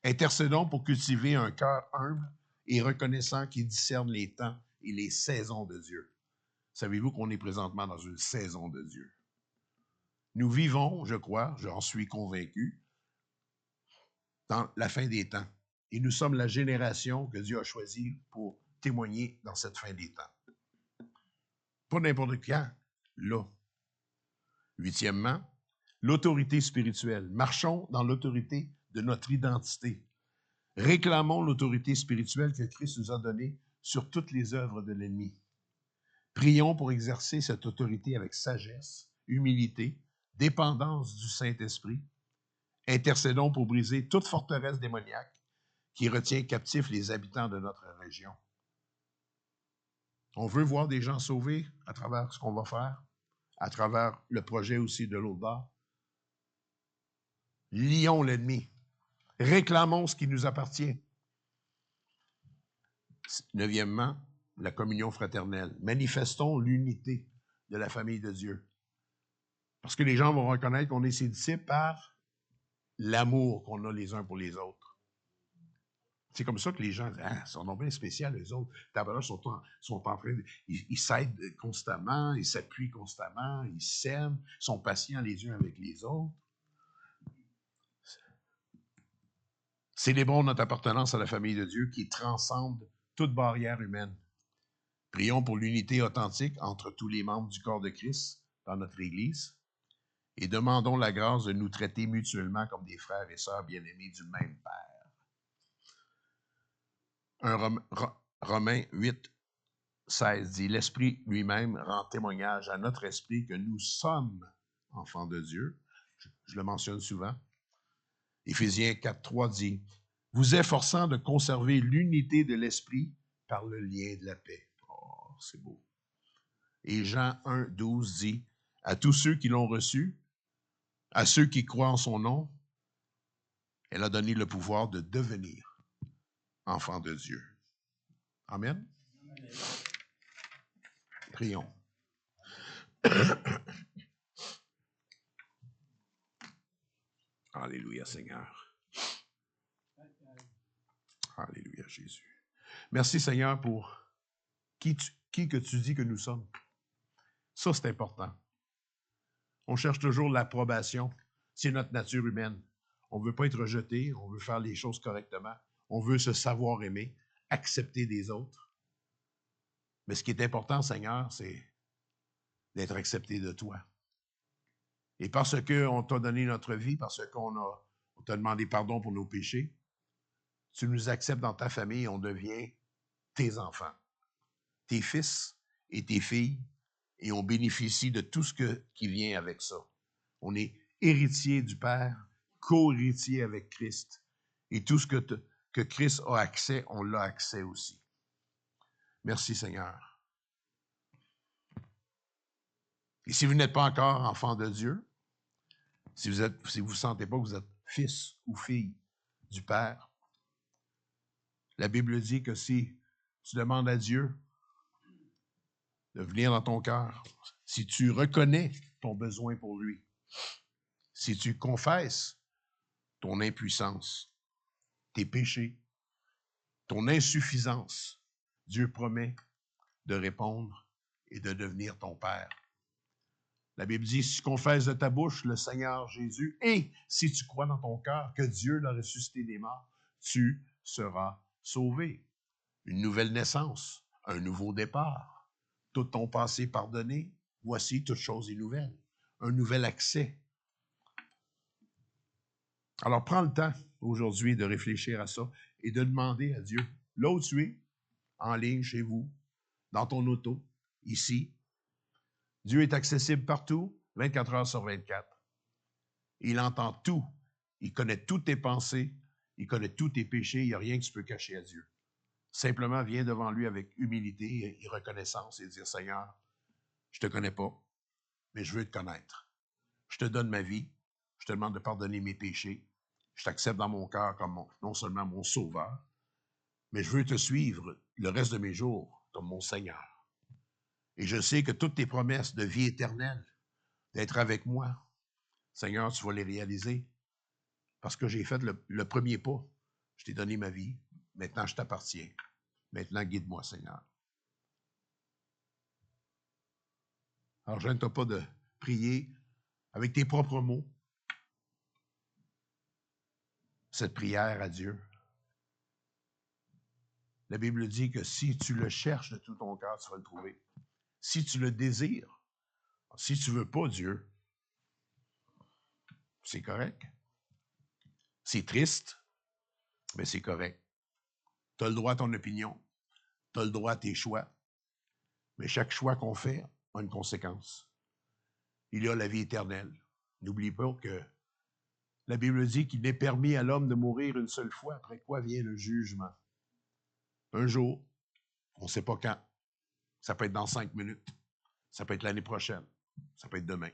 Intercédons pour cultiver un cœur humble et reconnaissant qui discerne les temps et les saisons de Dieu. Savez-vous qu'on est présentement dans une saison de Dieu? Nous vivons, je crois, j'en suis convaincu, dans la fin des temps. Et nous sommes la génération que Dieu a choisie pour témoigner dans cette fin des temps. Pas n'importe quand, là. Huitièmement, l'autorité spirituelle. Marchons dans l'autorité de notre identité. Réclamons l'autorité spirituelle que Christ nous a donnée sur toutes les œuvres de l'ennemi. Prions pour exercer cette autorité avec sagesse, humilité, dépendance du Saint-Esprit. Intercédons pour briser toute forteresse démoniaque qui retient captifs les habitants de notre région. On veut voir des gens sauvés à travers ce qu'on va faire, à travers le projet aussi de l'autre bord. Lions l'ennemi. Réclamons ce qui nous appartient. Neuvièmement, la communion fraternelle. Manifestons l'unité de la famille de Dieu. Parce que les gens vont reconnaître qu'on est ses disciples par l'amour qu'on a les uns pour les autres. C'est comme ça que les gens disent, ah, ils sont bien spéciaux, les autres. D'abord, sont en train de. Ils s'aident constamment, ils s'appuient constamment, ils s'aiment, ils sont patients les uns avec les autres. Célébrons notre appartenance à la famille de Dieu qui transcende toute barrière humaine. Prions pour l'unité authentique entre tous les membres du corps de Christ dans notre Église et demandons la grâce de nous traiter mutuellement comme des frères et sœurs bien-aimés du même Père. Romains 8, 16 dit, l'Esprit lui-même rend témoignage à notre esprit que nous sommes enfants de Dieu. Je le mentionne souvent. Éphésiens 4, 3 dit, vous efforçant de conserver l'unité de l'Esprit par le lien de la paix. Oh, c'est beau. Et Jean 1, 12 dit, à tous ceux qui l'ont reçu, à ceux qui croient en son nom, elle a donné le pouvoir de devenir enfants de Dieu. Amen. Amen. Prions. Alléluia, Seigneur. Alléluia, Jésus. Merci, Seigneur, pour qui que tu dis que nous sommes. Ça, c'est important. On cherche toujours l'approbation. C'est notre nature humaine. On ne veut pas être rejeté, on veut faire les choses correctement. On veut se savoir aimer, accepter des autres. Mais ce qui est important, Seigneur, c'est d'être accepté de toi. Et parce qu'on t'a donné notre vie, parce qu'on t'a demandé pardon pour nos péchés, tu nous acceptes dans ta famille et on devient tes enfants, tes fils et tes filles, et on bénéficie de tout ce qui vient avec ça. On est héritier du Père, co-héritier avec Christ. Et tout ce que Christ a accès, on l'a accès aussi. Merci Seigneur. Et si vous n'êtes pas encore enfant de Dieu, si vous ne sentez pas que vous êtes fils ou fille du Père, la Bible dit que si tu demandes à Dieu de venir dans ton cœur, si tu reconnais ton besoin pour lui, si tu confesses ton impuissance, tes péchés, ton insuffisance, Dieu promet de répondre et de devenir ton Père. La Bible dit, si tu confesses de ta bouche le Seigneur Jésus et si tu crois dans ton cœur que Dieu l'a ressuscité des morts, tu seras sauvé. Une nouvelle naissance, un nouveau départ, tout ton passé pardonné, voici toute chose est nouvelle, un nouvel accès. Alors, prends le temps aujourd'hui de réfléchir à ça et de demander à Dieu, là où tu es, en ligne, chez vous, dans ton auto, ici. Dieu est accessible partout, 24 heures sur 24. Il entend tout. Il connaît toutes tes pensées. Il connaît tous tes péchés. Il n'y a rien que tu peux cacher à Dieu. Simplement, viens devant lui avec humilité et reconnaissance et dire, Seigneur, je ne te connais pas, mais je veux te connaître. Je te donne ma vie. Je te demande de pardonner mes péchés. Je t'accepte dans mon cœur comme non seulement mon sauveur, mais je veux te suivre le reste de mes jours comme mon Seigneur. Et je sais que toutes tes promesses de vie éternelle, d'être avec moi, Seigneur, tu vas les réaliser parce que j'ai fait le premier pas. Je t'ai donné ma vie. Maintenant, je t'appartiens. Maintenant, guide-moi, Seigneur. Alors, gêne-toi pas de prier avec tes propres mots cette prière à Dieu. La Bible dit que si tu le cherches de tout ton cœur, tu vas le trouver. Si tu le désires, si tu ne veux pas Dieu, c'est correct. C'est triste, mais c'est correct. Tu as le droit à ton opinion, tu as le droit à tes choix, mais chaque choix qu'on fait a une conséquence. Il y a la vie éternelle. N'oublie pas que la Bible dit qu'il n'est permis à l'homme de mourir une seule fois, après quoi vient le jugement. Un jour, on ne sait pas quand. Ça peut être dans 5 minutes. Ça peut être l'année prochaine. Ça peut être demain.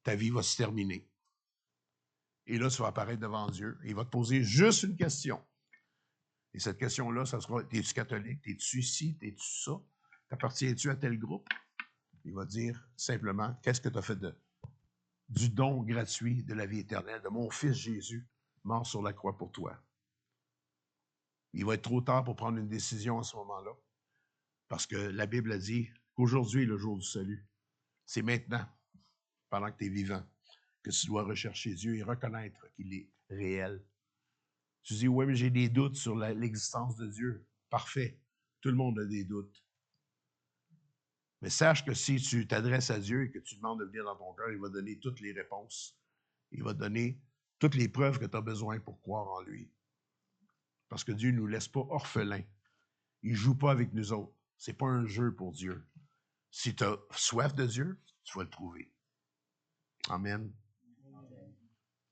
Ta vie va se terminer. Et là, tu vas apparaître devant Dieu et il va te poser juste une question. Et cette question-là, ça sera, es-tu catholique? T'es-tu ci? T'es-tu ça? T'appartiens-tu à tel groupe? Il va dire simplement, qu'est-ce que tu as fait du don gratuit de la vie éternelle, de mon Fils Jésus, mort sur la croix pour toi. Il va être trop tard pour prendre une décision à ce moment-là, parce que la Bible a dit qu'aujourd'hui est le jour du salut. C'est maintenant, pendant que tu es vivant, que tu dois rechercher Dieu et reconnaître qu'il est réel. Tu dis, oui, mais j'ai des doutes sur l'existence de Dieu. Parfait. Tout le monde a des doutes. Mais sache que si tu t'adresses à Dieu et que tu demandes de venir dans ton cœur, il va donner toutes les réponses. Il va donner toutes les preuves que tu as besoin pour croire en lui. Parce que Dieu ne nous laisse pas orphelins. Il ne joue pas avec nous autres. Ce n'est pas un jeu pour Dieu. Si tu as soif de Dieu, tu vas le trouver. Amen.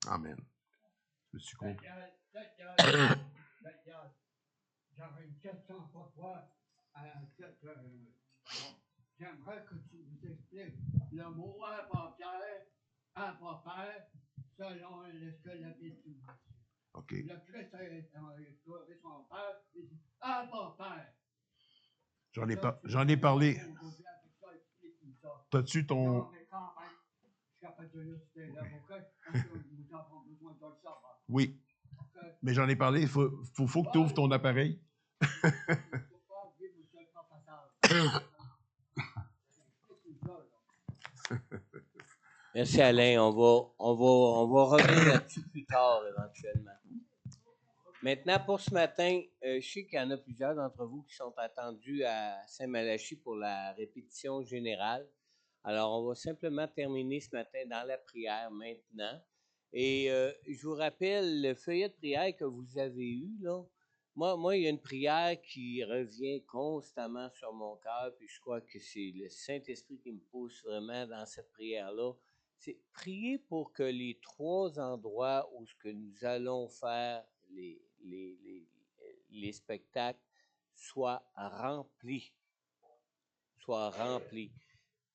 Amen. Peux-tu comprendre? J'aurais une question pour toi. J'aimerais que tu nous expliques le mot impropère selon ce que la Bible dit. OK. Le Christ a glorifié son Père, il dit impropère. J'en ai parlé. T'as-tu ton... Non, mais quand même, je suis capable de lire sur l'avocat, parce que nous avons besoin de le savoir. Oui. Mais j'en ai parlé, il faut que tu ouvres ton appareil. Merci Alain, on va revenir là-dessus plus tard éventuellement. Maintenant, pour ce matin, je sais qu'il y en a plusieurs d'entre vous qui sont attendus à Saint-Malachie pour la répétition générale. Alors, on va simplement terminer ce matin dans la prière maintenant. Et je vous rappelle le feuillet de prière que vous avez eu, là. Moi, il y a une prière qui revient constamment sur mon cœur, puis je crois que c'est le Saint-Esprit qui me pousse vraiment dans cette prière-là. C'est prier pour que les 3 endroits où ce que nous allons faire les spectacles soient remplis.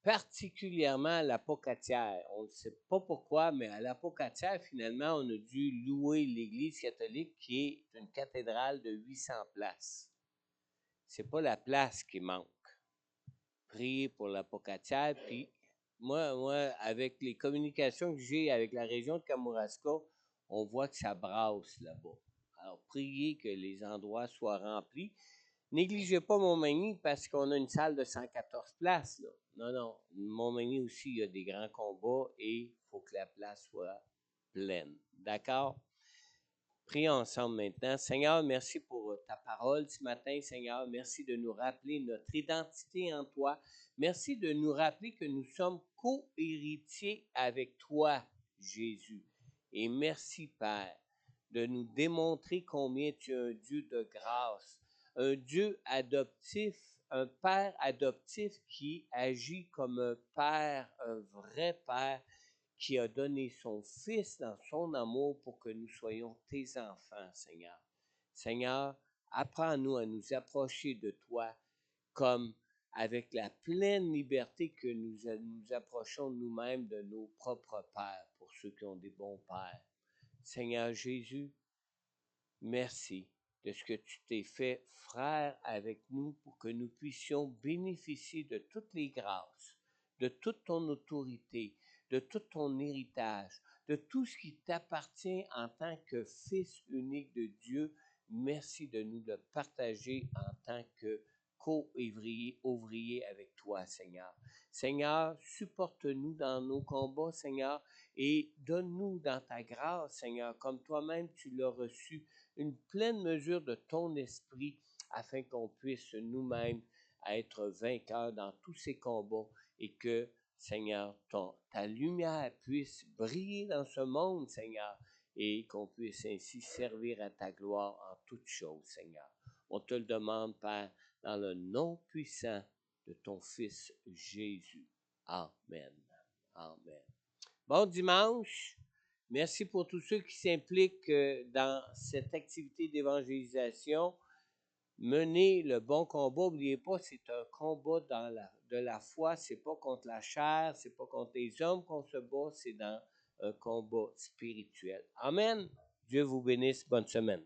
Particulièrement à l'Apocatière. On ne sait pas pourquoi, mais à l'Apocatière, finalement, on a dû louer l'Église catholique qui est une cathédrale de 800 places. C'est pas la place qui manque. Priez pour l'Apocatière, puis moi, avec les communications que j'ai avec la région de Kamouraska, on voit que ça brasse là-bas. Alors, priez que les endroits soient remplis. Négligez pas Montmagny parce qu'on a une salle de 114 places. Là. Non. Montmagny aussi, il y a des grands combats et il faut que la place soit pleine. D'accord? Prions ensemble maintenant. Seigneur, merci pour ta parole ce matin. Seigneur, merci de nous rappeler notre identité en toi. Merci de nous rappeler que nous sommes co-héritiers avec toi, Jésus. Et merci, Père, de nous démontrer combien tu es un Dieu de grâce, un Dieu adoptif, un Père adoptif qui agit comme un Père, un vrai Père, qui a donné son Fils dans son amour pour que nous soyons tes enfants, Seigneur. Seigneur, apprends-nous à nous approcher de toi comme avec la pleine liberté que nous approchons nous-mêmes de nos propres pères, pour ceux qui ont des bons pères. Seigneur Jésus, merci de ce que tu t'es fait frère avec nous pour que nous puissions bénéficier de toutes les grâces, de toute ton autorité, de tout ton héritage, de tout ce qui t'appartient en tant que Fils unique de Dieu. Merci de nous le partager en tant que co-ouvrier avec toi, Seigneur. Seigneur, supporte-nous dans nos combats, Seigneur, et donne-nous dans ta grâce, Seigneur, comme toi-même tu l'as reçu, une pleine mesure de ton esprit afin qu'on puisse nous-mêmes être vainqueurs dans tous ces combats et que, Seigneur, ta lumière puisse briller dans ce monde, Seigneur, et qu'on puisse ainsi servir à ta gloire en toutes choses, Seigneur. On te le demande, Père, dans le nom puissant de ton Fils Jésus. Amen. Amen. Bon dimanche. Merci pour tous ceux qui s'impliquent dans cette activité d'évangélisation. Menez le bon combat. N'oubliez pas, c'est un combat de la foi. C'est pas contre la chair, c'est pas contre les hommes qu'on se bat, c'est dans un combat spirituel. Amen. Dieu vous bénisse. Bonne semaine.